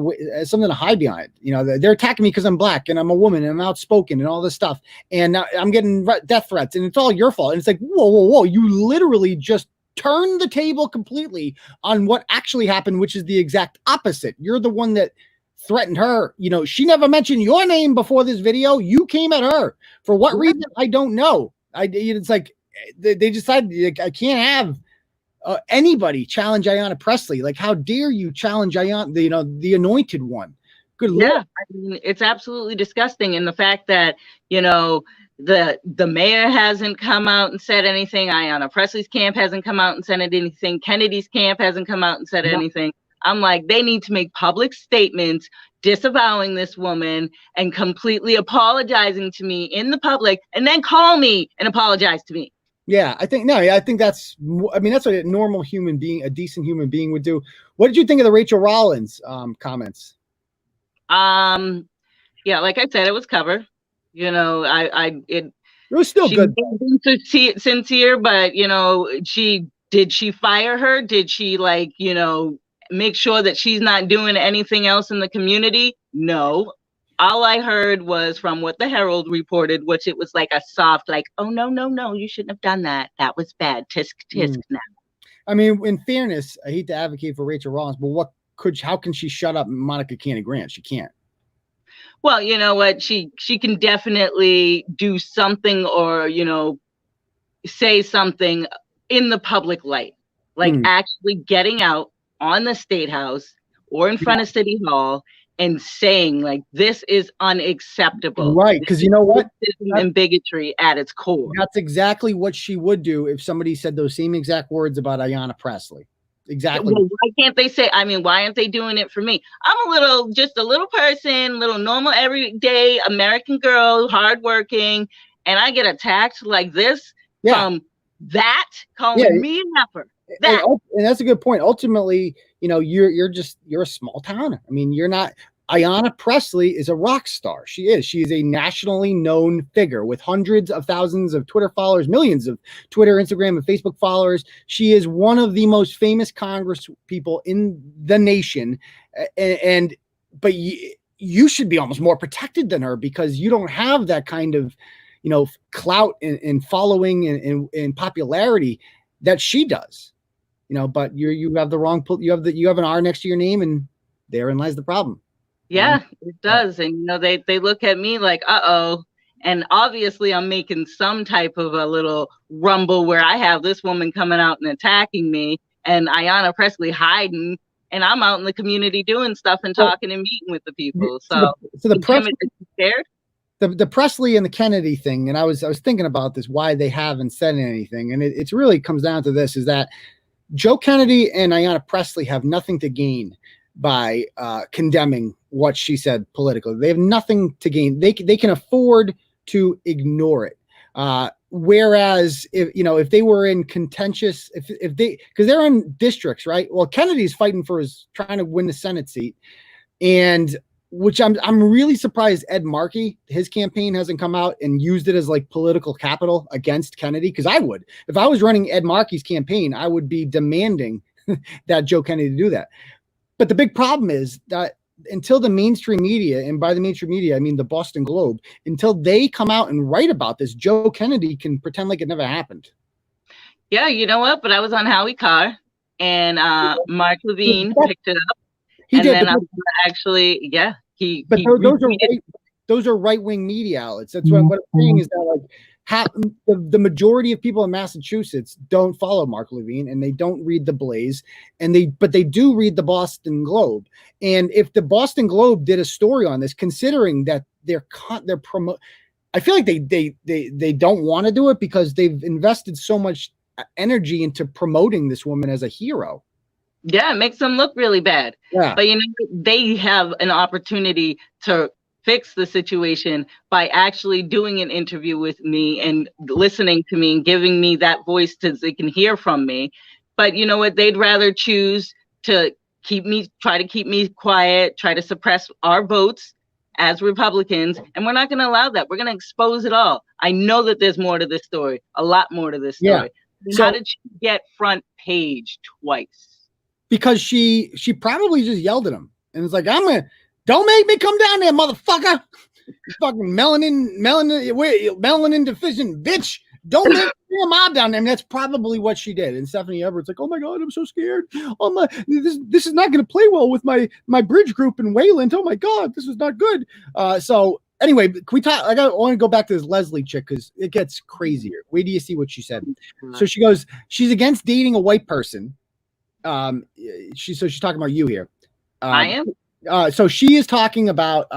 S2: something to hide behind. You know, they're attacking me because I'm black and I'm a woman and I'm outspoken and all this stuff, and I'm getting death threats, and it's all your fault. And it's like, whoa, you literally just turn the table completely on what actually happened, which is the exact opposite. You're the one that threatened her. You know, she never mentioned your name before this video. You came at her for what reason? I don't know. It's like they decided I can't have anybody challenge Ayanna Pressley. Like, how dare you challenge Ayanna, the anointed one? Good Lord.
S3: Yeah, I mean, it's absolutely disgusting. And the fact that, the mayor hasn't come out and said anything. Ayanna Pressley's camp hasn't come out and said anything. Kennedy's camp hasn't come out and said anything. I'm like, they need to make public statements disavowing this woman and completely apologizing to me in the public, and then call me and apologize to me.
S2: Yeah, I think that's what a normal human being, a decent human being would do. What did you think of the Rachel Rollins comments?
S3: Yeah, like I said, it was cover. You know, it
S2: was still good.
S3: Sincere, but you know, did she fire her? Did she, like, you know, make sure that she's not doing anything else in the community? No. All I heard was from what the Herald reported, which it was like a soft, like, oh, no, you shouldn't have done that. That was bad. Tisk now.
S2: I mean, in fairness, I hate to advocate for Rachel Rollins, but how can she shut up Monica Candy Grant? She can't.
S3: Well, you know what? She can definitely do something, or, you know, say something in the public light, like actually getting out on the State House or in front of City Hall and saying, like, this is unacceptable.
S2: Right, because you know what?
S3: Racism and bigotry at its core.
S2: That's exactly what she would do if somebody said those same exact words about Ayanna Pressley. Exactly.
S3: Well, why can't they say, I mean, why aren't they doing it for me? I'm just a little person, little normal, everyday American girl, hardworking, and I get attacked like this from that, calling me a heifer.
S2: And that's a good point. Ultimately, you know, you're a small town. I mean, you're not. Ayanna Pressley is a rock star. She is a nationally known figure with hundreds of thousands of Twitter followers, millions of Twitter, Instagram, and Facebook followers. She is one of the most famous Congress people in the nation. But you should be almost more protected than her, because you don't have that kind of, you know, clout and following and popularity that she does. You know, but you have the wrong, you have an R next to your name, and therein lies the problem.
S3: Yeah, it does. And, you know, they look at me like, uh-oh. And obviously I'm making some type of a little rumble where I have this woman coming out and attacking me, and Ayanna Pressley hiding, and I'm out in the community doing stuff and talking and meeting with the people. So
S2: the Presley,
S3: scared?
S2: The Pressley and the Kennedy thing, and I was thinking about this, why they haven't said anything. And it really comes down to this, is that Joe Kennedy and Ayanna Pressley have nothing to gain by condemning what she said politically. They have nothing to gain. They can afford to ignore it. Whereas if they were in contentious, because they're in districts, right? Well, Kennedy's fighting trying to win the Senate seat, and which I'm really surprised Ed Markey, his campaign, hasn't come out and used it as like political capital against Kennedy. Because I would, if I was running Ed Markey's campaign, I would be demanding that Joe Kennedy do that. But the big problem is that until the mainstream media, and by the mainstream media, I mean the Boston Globe, until they come out and write about this, Joe Kennedy can pretend like it never happened.
S3: Yeah, you know what? But I was on Howie Carr, and Mark Levine picked it up.
S2: Those are right-wing media outlets. That's what I'm saying, is that the majority of people in Massachusetts don't follow Mark Levine, and they don't read the Blaze, but they do read the Boston Globe. And if the Boston Globe did a story on this, considering that they're I feel like they don't want to do it because they've invested so much energy into promoting this woman as a hero.
S3: Yeah, it makes them look really bad.
S2: Yeah.
S3: But, you know, they have an opportunity to fix the situation by actually doing an interview with me and listening to me and giving me that voice so they can hear from me. But you know what? They'd rather choose to try to keep me quiet, try to suppress our votes as Republicans. And we're not going to allow that. We're going to expose it all. I know that there's more to this story, a lot more to this story. Yeah. So, how did she get front page twice?
S2: Because she probably just yelled at him and was like, don't make me come down there, motherfucker. Fucking melanin deficient bitch. Don't make me mob down there. And that's probably what she did. And Stephanie Everett's like, oh my God, I'm so scared. Oh my, this is not going to play well with my bridge group in Wayland. Oh my God, this is not good. So anyway, can we talk? I want to go back to this Leslie chick because it gets crazier. Wait till you see what she said. So she goes, she's against dating a white person. She's talking about you here.
S3: I am.
S2: So she is talking about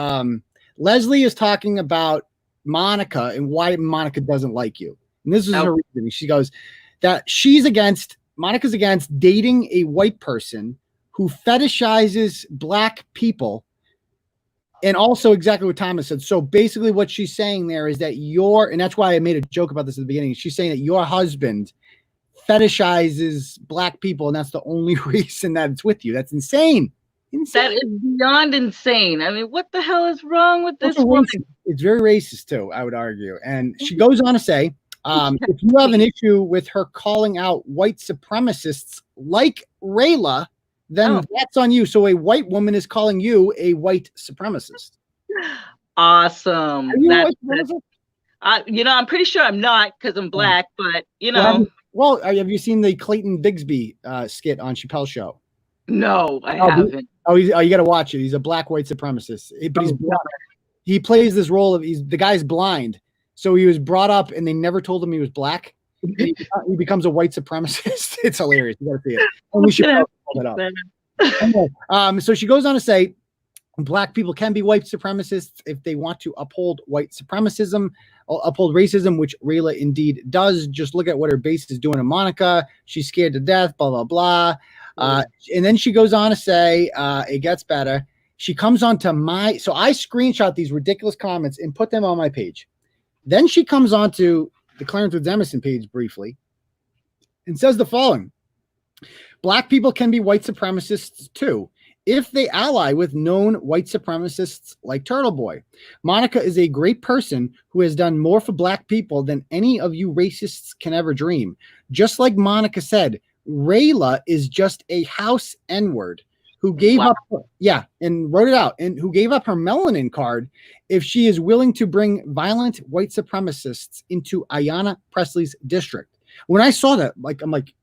S2: Leslie is talking about Monica and why Monica doesn't like you. And this is her reason. She goes that Monica's against dating a white person who fetishizes black people And also exactly what Thomas said. So basically what she's saying there is that and that's why I made a joke about this at the beginning. She's saying that your husband fetishizes black people, and that's the only reason that it's with you. That's insane.
S3: That is beyond insane. I mean, what the hell is wrong with this woman?
S2: It's very racist too, I would argue. And she goes on to say, if you have an issue with her calling out white supremacists like Rayla, then that's on you. So a white woman is calling you a white supremacist.
S3: Awesome. I'm pretty sure I'm not because I'm black, but
S2: Well, have you seen the Clayton Bigsby skit on Chappelle's show?
S3: No, I haven't.
S2: You got to watch it. He's a black white supremacist, but he's black. He plays this role of the guy's blind, so he was brought up and they never told him he was black. He becomes a white supremacist. It's hilarious. You got to see it. And we should pull that up. Anyway, so she goes on to say, black people can be white supremacists if they want to uphold white supremacism, or uphold racism, which Rayla indeed does. Just look at what her base is doing to Monica. She's scared to death, blah, blah, blah. And then she goes on to say, it gets better. She comes on to so I screenshot these ridiculous comments and put them on my page. Then she comes on to the Clarence with Emerson page briefly and says the following: black people can be white supremacists too, if they ally with known white supremacists like Turtleboy. Monica is a great person who has done more for black people than any of you racists can ever dream. Just like Monica said, Rayla is just a house N-word who gave up, and wrote it out, and who gave up her melanin card if she is willing to bring violent white supremacists into Ayanna Pressley's district. When I saw that, I'm like,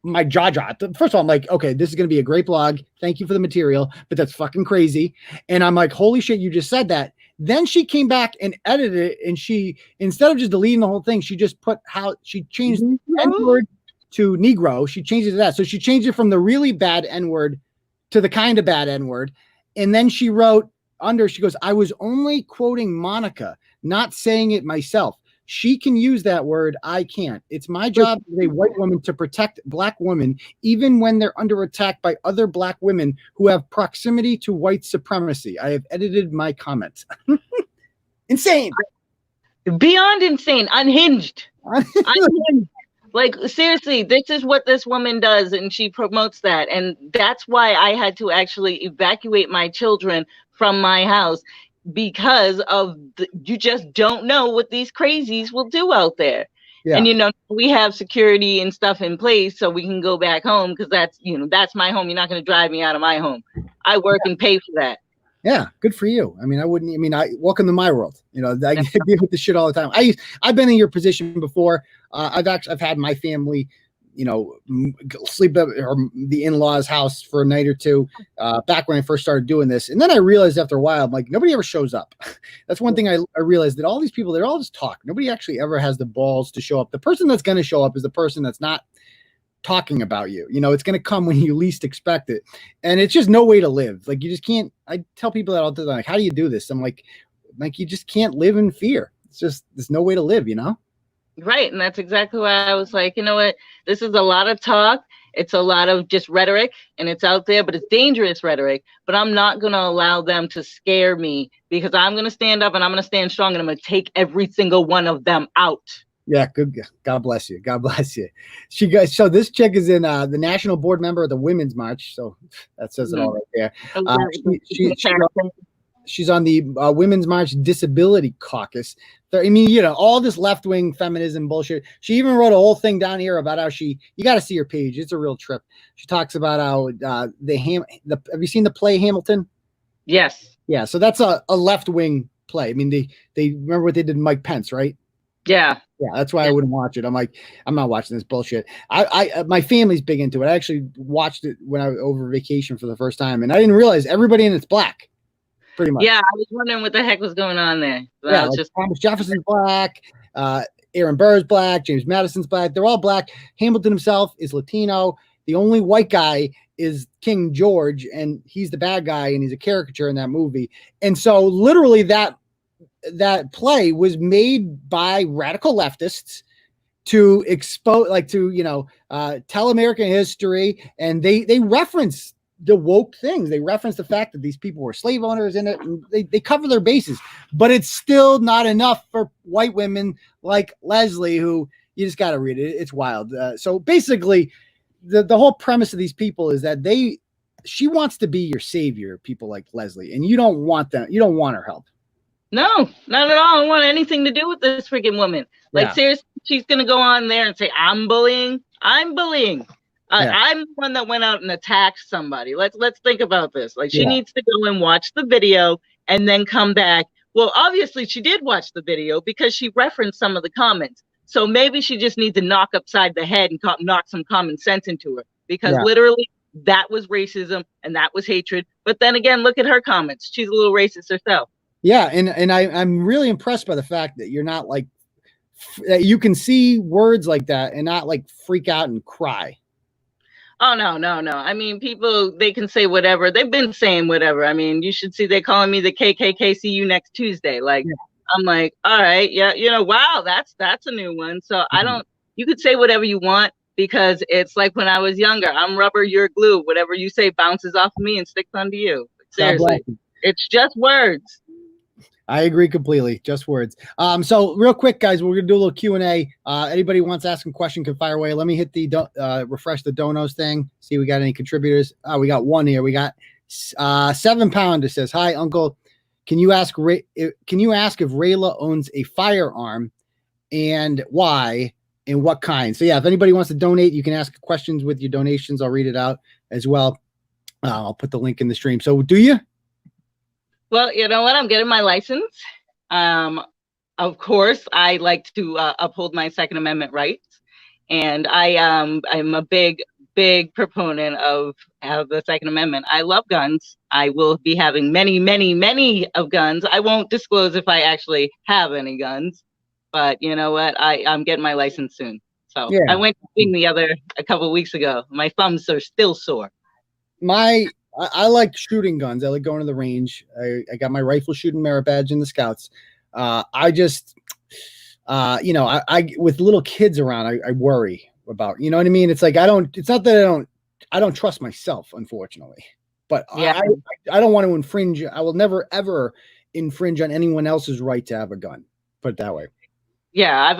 S2: my jaw dropped. First of all, I'm like, okay, this is going to be a great blog. Thank you for the material, but that's fucking crazy. And I'm like, holy shit, you just said that. Then she came back and edited it, and she, instead of just deleting the whole thing, she just put how she changed the N-word to Negro. She changed it to that. So she changed it from the really bad N-word to the kind of bad N-word. And then she wrote under, she goes, I was only quoting Monica, not saying it myself. She can use that word. I can't. It's my job as a white woman to protect black women, even when they're under attack by other black women who have proximity to white supremacy. I have edited my comments. Insane.
S3: Beyond insane. Unhinged. Unhinged. Like, seriously, this is what this woman does, and she promotes that. And that's why I had to actually evacuate my children from my house, because of you just don't know what these crazies will do out there. Yeah. And, we have security and stuff in place so we can go back home, because that's my home. You're not going to drive me out of my home. I work and pay for that.
S2: Yeah, good for you. I welcome to my world. I deal with this shit all the time. I've been in your position before. I've had my family, sleep at the in-laws' house for a night or two, back when I first started doing this. And then I realized after a while, I'm like, nobody ever shows up. That's one thing I realized, that all these people, they're all just talk. Nobody actually ever has the balls to show up. The person that's going to show up is the person that's not talking about you. It's going to come when you least expect it. And it's just no way to live. Like, you just can't. I tell people that all the time, like, how do you do this? I'm like, you just can't live in fear. It's just, there's no way to live,
S3: Right. And that's exactly why I was like, you know what? This is a lot of talk. It's a lot of just rhetoric, and it's out there, but it's dangerous rhetoric. But I'm not going to allow them to scare me, because I'm going to stand up and I'm going to stand strong, and I'm going to take every single one of them out. Yeah,
S2: good. God bless you. God bless you. So this chick is in the national board member of the Women's March. So that says it all right there. She's on the Women's March Disability Caucus. All this left-wing feminism bullshit. She even wrote a whole thing down here about how you got to see her page. It's a real trip. She talks about how have you seen the play Hamilton?
S3: Yes.
S2: Yeah. So that's a left-wing play. They remember what they did to Mike Pence, right?
S3: Yeah.
S2: Yeah, that's why I wouldn't watch it. I'm like, I'm not watching this bullshit. My family's big into it. I actually watched it when I was over vacation for the first time, and I didn't realize everybody in it's black, pretty much.
S3: Yeah, I was wondering what the heck was going on there. So yeah,
S2: like Thomas Jefferson's black, Aaron Burr's black, James Madison's black. They're all black. Hamilton himself is Latino. The only white guy is King George, and he's the bad guy, and he's a caricature in that movie. And so literally that play was made by radical leftists to expose, tell American history. And they reference the woke things. They reference the fact that these people were slave owners in it, and they cover their bases. But it's still not enough for white women like Leslie, who you just got to read it. It's wild. So basically, the whole premise of these people is that she wants to be your savior, people like Leslie, and you don't want them. You don't want her help.
S3: No, not at all. I don't want anything to do with this freaking woman. Like, seriously, she's going to go on there and say, I'm bullying. I'm bullying. I'm the one that went out and attacked somebody. Let's think about this. Like, she needs to go and watch the video and then come back. Well, obviously, she did watch the video because she referenced some of the comments. So maybe she just needs to knock upside the head and knock some common sense into her, because literally that was racism and that was hatred. But then again, look at her comments. She's a little racist herself. Yeah,
S2: and I'm really impressed by the fact that you're not like that you can see words like that and not like freak out and cry.
S3: Oh, no. I mean, people, they can say whatever. They've been saying whatever. I mean, you should see they're calling me the KKK. See you next Tuesday. Like, I'm like, all right, yeah, wow, that's a new one. So you could say whatever you want, because it's like when I was younger, I'm rubber, you're glue. Whatever you say bounces off of me and sticks onto you. Seriously, it's just words.
S2: I agree completely. Just words. So real quick, guys, we're gonna do a little Q&A. Anybody wants to ask a question can fire away. Let me hit the refresh the donos thing. See if we got any contributors. We got one here. We got 7 Pound that says, "Hi, Uncle. Can you ask if Rayla owns a firearm, and why, and what kind?" So yeah, if anybody wants to donate, you can ask questions with your donations. I'll read it out as well. I'll put the link in the stream. So do you?
S3: Well, you know what? I'm getting my license. Of course, I like to uphold my Second Amendment rights, and I'm a big proponent of the Second Amendment. I love guns. I will be having many of guns. I won't disclose if I actually have any guns, but you know what? I'm getting my license soon. So I went a couple of weeks ago. My thumbs are still sore.
S2: I like shooting guns. I like going to the range. I got my rifle shooting merit badge in the Scouts. I just, I with little kids around, I worry about, you know what I mean? It's like, it's not that I don't trust myself, unfortunately, but I don't want to infringe. I will never, ever infringe on anyone else's right to have a gun. Put it that way.
S3: Yeah.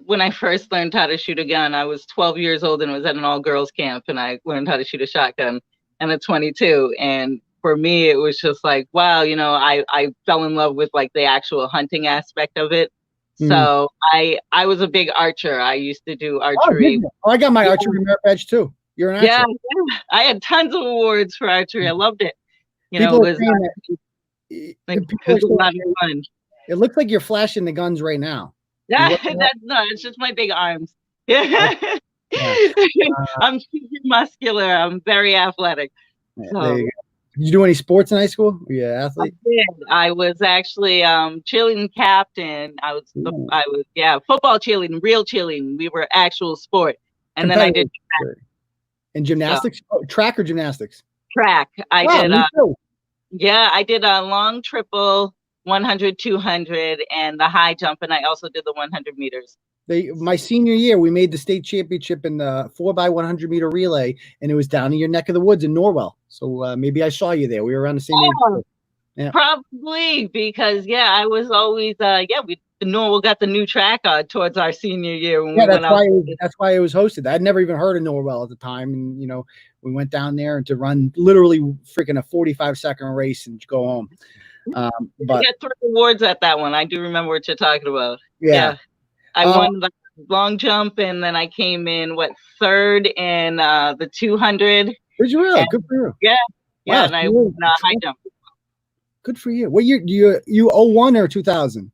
S3: When I first learned how to shoot a gun, I was 12 years old and was at an all girls camp, and I learned how to shoot a shotgun and a 22. And for me, it was just like, wow, I fell in love with like the actual hunting aspect of it. So I was a big archer. I used to do archery.
S2: I got my archery merit badge too. You're an archer.
S3: Yeah, I had tons of awards for archery. I loved it. It was a lot of fun.
S2: It looks like you're flashing the guns right now.
S3: Yeah, it's just my big arms. Yeah. I'm super muscular. I'm very athletic. So.
S2: Did you do any sports in high school? Were you an athlete?
S3: I did. I was actually cheerleading captain. I was football cheerleading, real cheerleading. We were actual sport. And then I did track.
S2: And gymnastics? So, track or gymnastics?
S3: Track. I did a long triple, 100, 200, and the high jump, and I also did the 100 meters.
S2: My senior year, we made the state championship in the 4x100 meter relay, and it was down in your neck of the woods in Norwell. So maybe I saw you there. We were around the same age.
S3: Yeah. Probably, because I was always Norwell got the new track towards our senior year. When
S2: that's why it was hosted. I'd never even heard of Norwell at the time, and we went down there to run literally freaking a 45-second race and go home.
S3: But I got 3 awards at that one. I do remember what you're talking about. Yeah. I won the long jump, and then I came in 3rd in the 200.
S2: Did you really? Good for you.
S3: Yeah. Wow, and I won high jump.
S2: Good for you. What year do you 01 or 2000?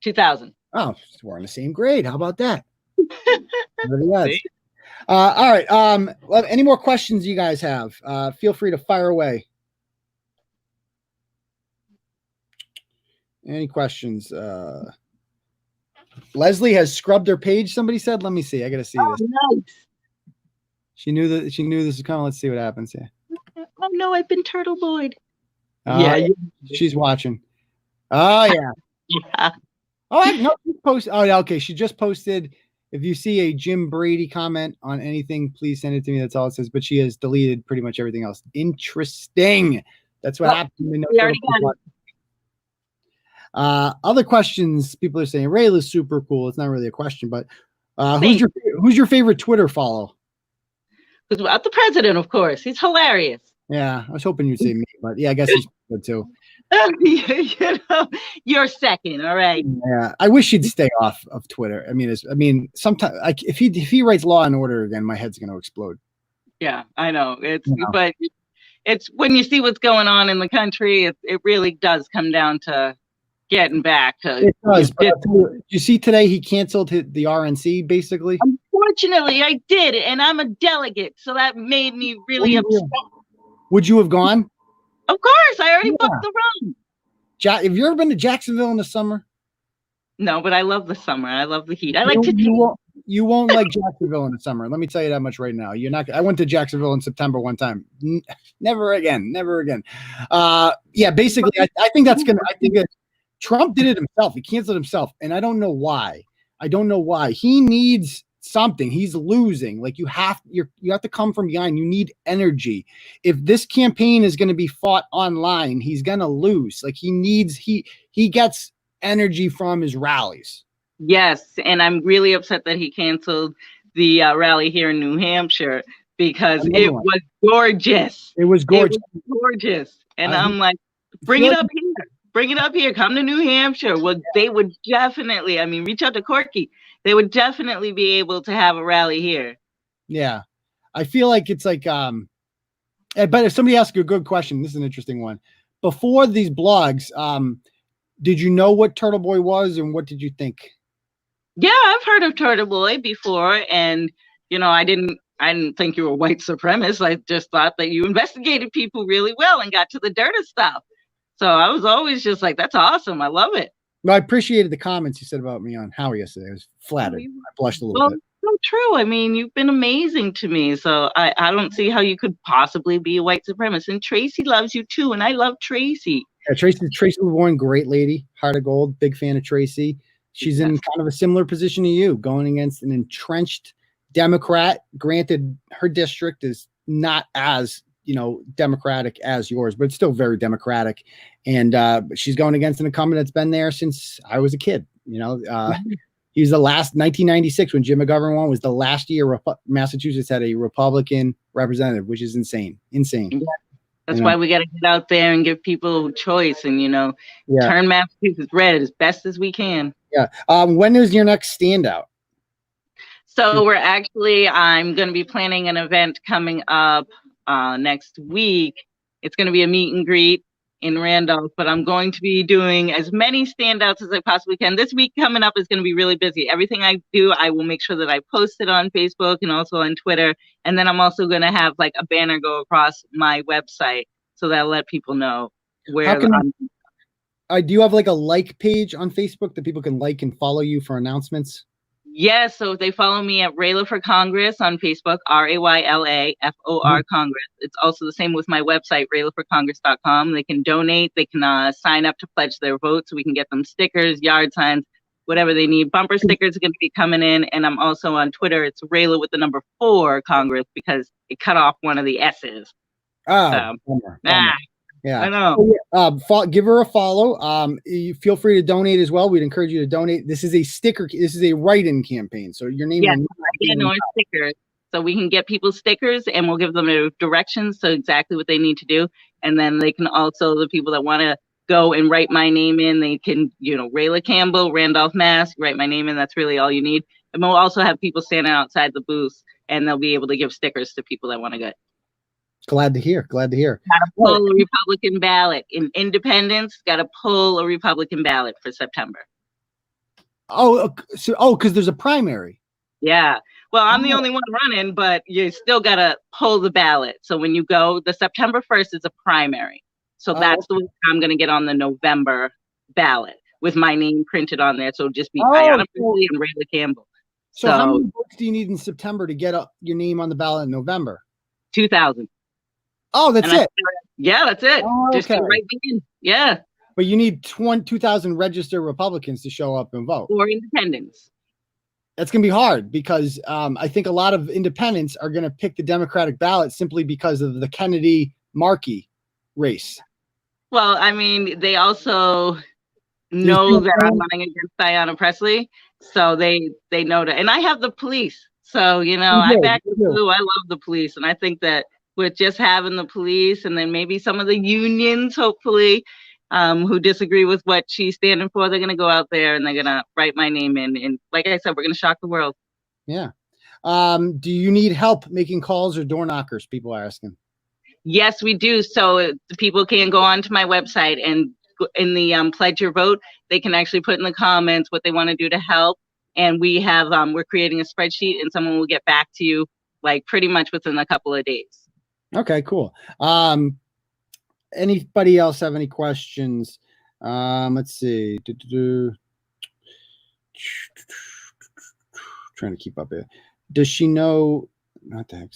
S3: 2000.
S2: Oh, we're in the same grade. How about that? All right. Well, any more questions you guys have? Feel free to fire away. Any questions? Leslie has scrubbed her page. Somebody said, "Let me see. I gotta see this."
S3: Nice.
S2: She knew this was coming. Let's see what happens here.
S3: Oh no, I've been Turtleboyed.
S2: She's watching. Oh yeah. Oh no, she posted. Oh yeah, okay. She just posted If you see a Jim Brady comment on anything, please send it to me. That's all it says. But she has deleted pretty much everything else. Interesting. That's what happened.
S3: We already got it.
S2: Other questions. People are saying Rayla's super cool. It's not really a question, but who's your favorite Twitter follow?
S3: Without the president, of course. He's hilarious.
S2: Yeah, I was hoping you'd say me, but yeah, I guess he's good too.
S3: You know, you're second, all right.
S2: Yeah, I wish he'd stay off of Twitter. I mean, sometimes if he writes Law and Order again, my head's going to explode.
S3: Yeah, I know. But it's when you see what's going on in the country, it really does come down to getting back to.
S2: It does. But you see, today he canceled the RNC basically.
S3: Unfortunately, I did, and I'm a delegate, so that made me really upset.
S2: Would you have gone?
S3: Of course, I already booked the room.
S2: Have you ever been to Jacksonville in the summer?
S3: No, but I love the summer. I love the heat.
S2: You won't like Jacksonville in the summer. Let me tell you that much right now. You're not. I went to Jacksonville in September one time. Never again. Yeah, basically, I think that's gonna. I think that Trump did it himself. He canceled himself, and I don't know why. He needs something. He's losing. Like you have to come from behind. You need energy. If this campaign is going to be fought online, he's going to lose. Like he gets energy from his rallies.
S3: Yes, and I'm really upset that he canceled the rally here in New Hampshire because it was gorgeous.
S2: It was gorgeous.
S3: And I'm like, bring it up here. Come to New Hampshire. Well, they would definitely, reach out to Corky. They would definitely be able to have a rally here. Yeah.
S2: I feel like it's like, but if somebody asks you a good question, this is an interesting one. Before these blogs, did you know what Turtleboy was and what did you think?
S3: Yeah, I've heard of Turtleboy before, and I didn't think you were white supremacist. I just thought that you investigated people really well and got to the dirt of stuff. So I was always just like, that's awesome. I love it.
S2: No, I appreciated the comments you said about me on Howie yesterday. I was flattered. I blushed a little bit.
S3: So true. You've been amazing to me. So I don't see how you could possibly be a white supremacist. And Tracy loves you too. And I love Tracy.
S2: Yeah, Tracy was born, great lady, heart of gold, big fan of Tracy. She's in kind of a similar position to you, going against an entrenched Democrat. Granted, her district is not as Democratic as yours, but it's still very Democratic. And she's going against an incumbent that's been there since I was a kid. He was the last 1996 when Jim McGovern won was the last year Massachusetts had a Republican representative, which is insane. Yeah.
S3: That's why we got to get out there and give people a choice and, turn Massachusetts red as best as we can.
S2: Yeah. When is your next standout?
S3: So I'm going to be planning an event coming up next week. It's going to be a meet and greet in Randolph, but I'm going to be doing as many standouts as I possibly can. This week coming up is going to be really busy. Everything I do, I will make sure that I post it on Facebook and also on Twitter. And then I'm also going to have like a banner go across my website so that I'll let people know where.
S2: Do you have like a like page on Facebook that people can like and follow you for announcements?
S3: Yes, so if they follow me at Rayla for Congress on Facebook, RAYLAFOR Congress. It's also the same with my website, raylaforcongress.com. They can donate. They can sign up to pledge their vote so we can get them stickers, yard signs, whatever they need. Bumper stickers are going to be coming in. And I'm also on Twitter. It's Rayla with the number 4 Congress because it cut off one of the S's.
S2: Oh, bummer. Yeah,
S3: I know.
S2: Give her a follow. You feel free to donate as well. We'd encourage you to donate. This is a sticker. This is a write-in campaign. So your name.
S3: Stickers. So we can get people stickers, and we'll give them directions to exactly what they need to do, and then they can also the people that want to go and write my name in. They can, Rayla Campbell, Randolph, Mass. Write my name in. That's really all you need. And we'll also have people standing outside the booth, and they'll be able to give stickers to people that want to get.
S2: Glad to hear.
S3: Got to pull a Republican ballot. In Independence, got to pull a Republican ballot for September.
S2: Because there's a primary.
S3: Yeah. Well, I'm the only one running, but you still got to pull the ballot. So when you go, the September 1st is a primary. So that's the week I'm going to get on the November ballot with my name printed on there. So it'll just be Ayanna Pressley and Rayla Campbell.
S2: So how many votes do you need in September to get your name on the ballot in November?
S3: 2,000.
S2: Oh, that's it.
S3: Yeah, that's it. Just
S2: okay.
S3: Right in. Yeah.
S2: But you need 2,000 registered Republicans to show up and vote.
S3: Or independents.
S2: that's going to be hard because I think a lot of independents are going to pick the Democratic ballot simply because of the Kennedy Markey race.
S3: Well, I mean, they also know that I'm running against Ayanna Pressley, so they know that. And I have the police, so I back the blue. I love the police, and I think that with just having the police, and then maybe some of the unions, hopefully, who disagree with what she's standing for, they're gonna go out there and they're gonna write my name in. And like I said, we're gonna shock the world.
S2: Yeah. Do you need help making calls or door knockers? People are asking.
S3: Yes, we do. So people can go onto my website, and in the pledge your vote, they can actually put in the comments what they want to do to help. And we have we're creating a spreadsheet, and someone will get back to you like pretty much within a couple of days.
S2: Okay, cool. Anybody else have any questions? Let's see. Trying to keep up here. Does she know? Not the heck.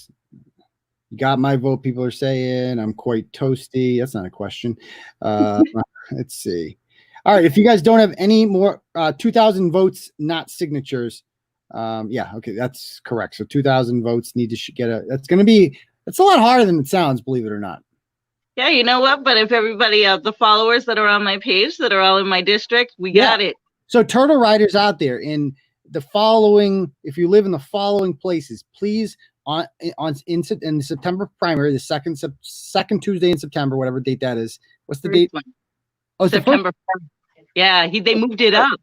S2: You got my vote. People are saying I'm quite toasty. That's not a question. Let's see. All right. If you guys don't have any more 2,000 votes, not signatures. Yeah. Okay. That's correct. So 2,000 votes need to get a. It's a lot harder than it sounds. Believe it or not.
S3: Yeah. You know what? But if everybody, the followers that are on my page that are all in my district, we got it.
S2: So Turtle Riders out there in the following, if you live in the following places, please in the September primary, the second Tuesday in September, whatever date that is. What's the date?
S3: Oh, September 1st. Yeah, they moved it up.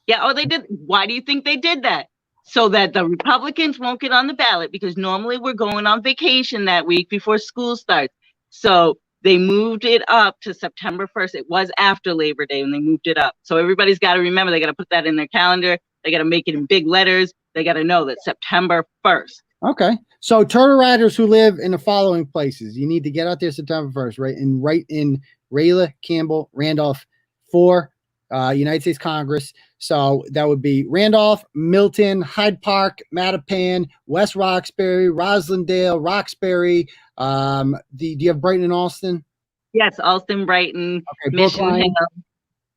S3: Yeah. Oh, they did. Why do you think they did that? So that the Republicans won't get on the ballot, because normally we're going on vacation that week before school starts. So they moved it up to September 1st. It was after Labor Day when they moved it up. So everybody's got to remember, they got to put that in their calendar. They got to make it in big letters. They got to know that September 1st. Okay.
S2: So Turtle Riders who live in the following places, you need to get out there September 1st, right? And write in Rayla Campbell, Randolph for United States Congress. So that would be Randolph, Milton, Hyde Park, Mattapan, West Roxbury, Roslindale, Roxbury. Do you have Brighton and Alston?
S3: Yes, Alston, Brighton,
S2: okay,
S3: Mission Hill.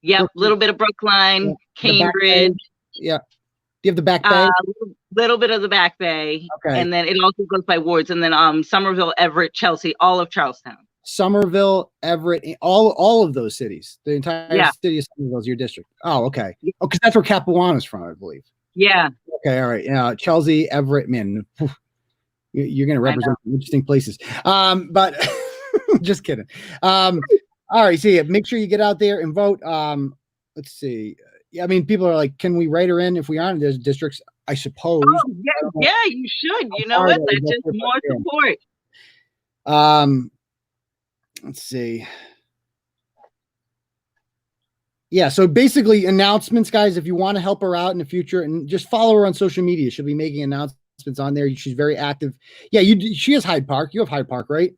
S3: Yep, a little bit of Brookline,
S2: yeah.
S3: Cambridge.
S2: Yeah. Do you have the Back Bay?
S3: Little bit of the Back Bay.
S2: Okay.
S3: And then it also goes by wards. And then Somerville, Everett, Chelsea, all of Charlestown.
S2: Somerville, Everett, all of those cities. The entire city of Somerville is your district. Oh, okay. Oh, because that's where Capuana's from, I believe.
S3: Yeah.
S2: Okay, all right. Yeah, Chelsea, Everett, man. You're going to represent interesting places. But just kidding. All right, so make sure you get out there and vote. Let's see. I mean, people are like, can we write her in if we aren't in those districts? I suppose.
S3: Oh, yeah, you should. You know what? That's just more support.
S2: Let's see. Yeah, so basically announcements, guys, if you want to help her out in the future, and just follow her on social media. She'll be making announcements on there. She's very active. Yeah, she has Hyde Park. You have Hyde Park, right?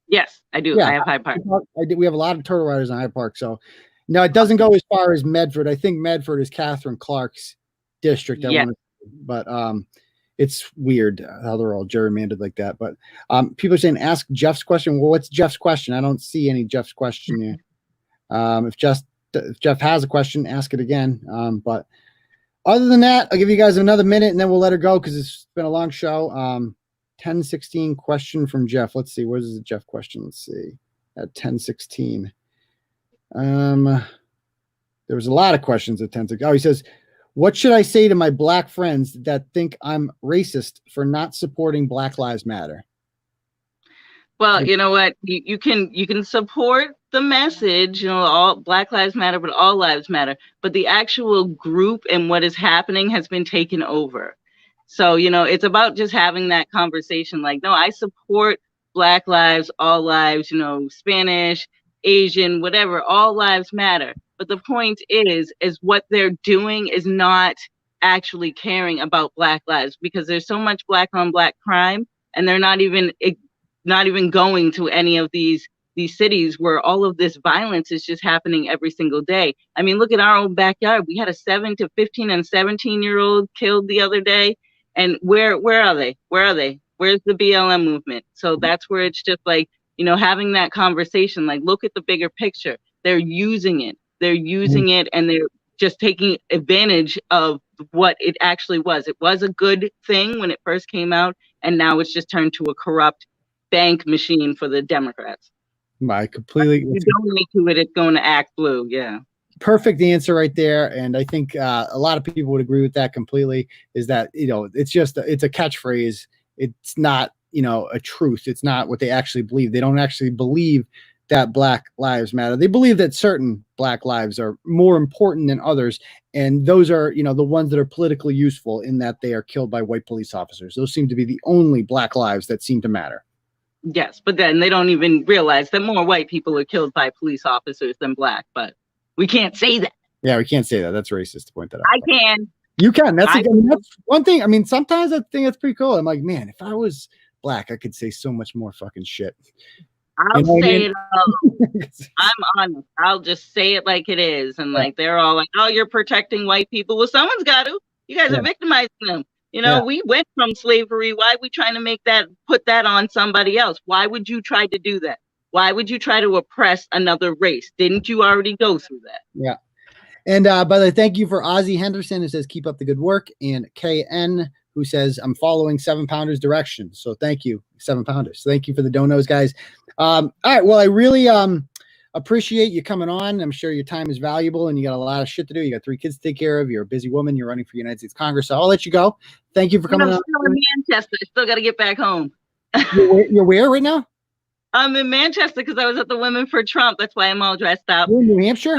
S3: Yes, I do. Yeah, I have Hyde Park.
S2: We have a lot of Turtle Riders on Hyde Park. So no, it doesn't go as far as Medford. I think Medford is Catherine Clark's district. But it's weird how they're all gerrymandered like that. But people are saying, ask Jeff's question. Well, what's Jeff's question? I don't see any Jeff's question here. If Jeff has a question, ask it again. But other than that, I'll give you guys another minute and then we'll let her go because it's been a long show. 10:16 question from Jeff. Let's see. What is the Jeff question? Let's see. At 10:16. There was a lot of questions at 10:16. Oh, he says, what should I say to my black friends that think I'm racist for not supporting Black Lives Matter?
S3: Well, you know what? You can support the message, all Black Lives Matter, but all lives matter. But the actual group and what is happening has been taken over. So, it's about just having that conversation. Like, no, I support Black lives, all lives, Spanish, Asian, whatever, all lives matter. But the point is what they're doing is not actually caring about Black lives, because there's so much Black on Black crime, and they're not even going to any of these cities where all of this violence is just happening every single day. I mean, look at our own backyard. We had a 7 to 15 and 17-year-old killed the other day. And where are they? Where are they? Where's the BLM movement? So that's where it's just like, having that conversation, like, look at the bigger picture. They're using it. They're using it, and just taking advantage of what it actually was. It was a good thing when it first came out, and now it's just turned to a corrupt bank machine for the Democrats.
S2: I completely.
S3: If you donate to it, it's going to act blue. Yeah.
S2: Perfect answer right there, and I think a lot of people would agree with that completely. Is that it's a catchphrase. It's not a truth. It's not what they actually believe. They don't actually believe that Black lives matter. They believe that certain Black lives are more important than others, and those are the ones that are politically useful in that they are killed by white police officers. Those seem to be the only Black lives that seem to matter.
S3: Yes, but then they don't even realize that more white people are killed by police officers than Black. But we can't say that.
S2: Yeah, we can't say that. That's racist to point that out.
S3: I can.
S2: You can. That's one thing. I mean, sometimes I think that's pretty cool. I'm like, man, if I was Black, I could say so much more fucking shit.
S3: I'll say it all. I'm honest. I'll just say it like it is. And like they're all like, oh, you're protecting white people. Well, someone's got to. You guys are victimizing them. We went from slavery. Why are we trying to put that on somebody else? Why would you try to do that? Why would you try to oppress another race? Didn't you already go through that?
S2: Yeah. And by the way, thank you for Ozzy Henderson, who says, keep up the good work. And KN, who says, I'm following 7-pounders directions. So thank you, 7-pounders. Thank you for the donos, guys. All right. Well, I really appreciate you coming on. I'm sure your time is valuable and you got a lot of shit to do. You got 3 kids to take care of. You're a busy woman. You're running for United States Congress. So I'll let you go. Thank you for coming on.
S3: I'm still in Manchester. I still got to get back home.
S2: You're where right now?
S3: I'm in Manchester because I was at the Women for Trump. That's why I'm all dressed up.
S2: You're in New Hampshire?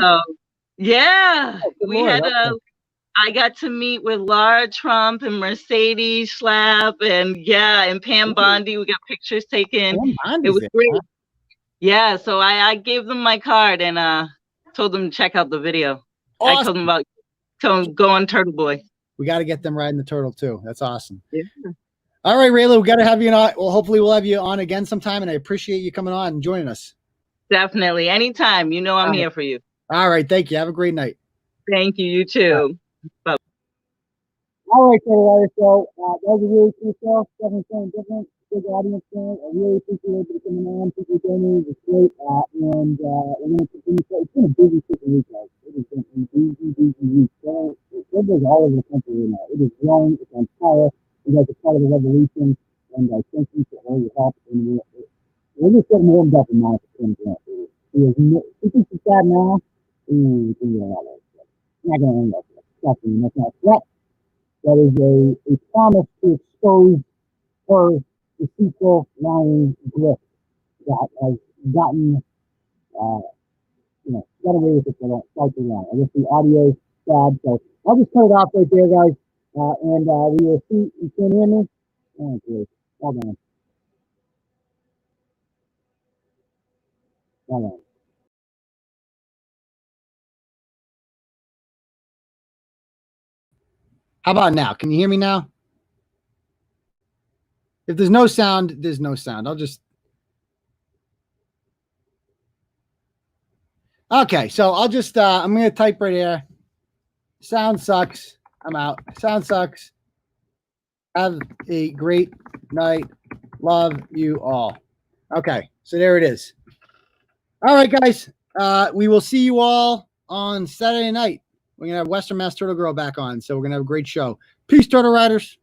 S3: Yeah.
S2: Lord,
S3: I got to meet with Laura Trump and Mercedes Schlapp and Pam Bondi. We got pictures taken. It was great. Huh? Yeah, so I gave them my card and told them to check out the video. Awesome. I told them go on Turtle Boy.
S2: We got to get them riding the turtle too. That's awesome.
S3: Yeah.
S2: All right, Rayla, we got to have you on. Well, hopefully we'll have you on again sometime, and I appreciate you coming on and joining us.
S3: Definitely. Anytime. I'm here for you.
S2: All right. Thank you. Have a great night.
S3: Thank you. You too. Bye.
S2: All right, so that was a really cool show. Something different. Big audience there. I really appreciate everybody coming on. People joining me. It's great. And we're going to continue. It's been a busy week, guys. It has been a busy week. So it is all over the country right now. It is growing. It's on fire. You guys are part of the revolution. And I thank you for all your help. And we're just getting warmed up in Monica. If it's sad now, we can get all that stuff. I'm not going to end up with stuff. That's not a threat. That is a promise to expose her deceitful, lying grip that has gotten, got away with it for quite too long. I guess the audio is bad, so I'll just cut it off right there, guys. And we will see. You can hear me? Oh, great. Hold on. Hold on. How about now? Can you hear me now? If there's no sound, there's no sound. I'll just. Okay, so I'll just, I'm going to type right here. Sound sucks. I'm out. Sound sucks. Have a great night. Love you all. Okay, so there it is. All right, guys. We will see you all on Saturday night. We're going to have Western Mass Turtle Girl back on, so we're going to have a great show. Peace, Turtle Riders.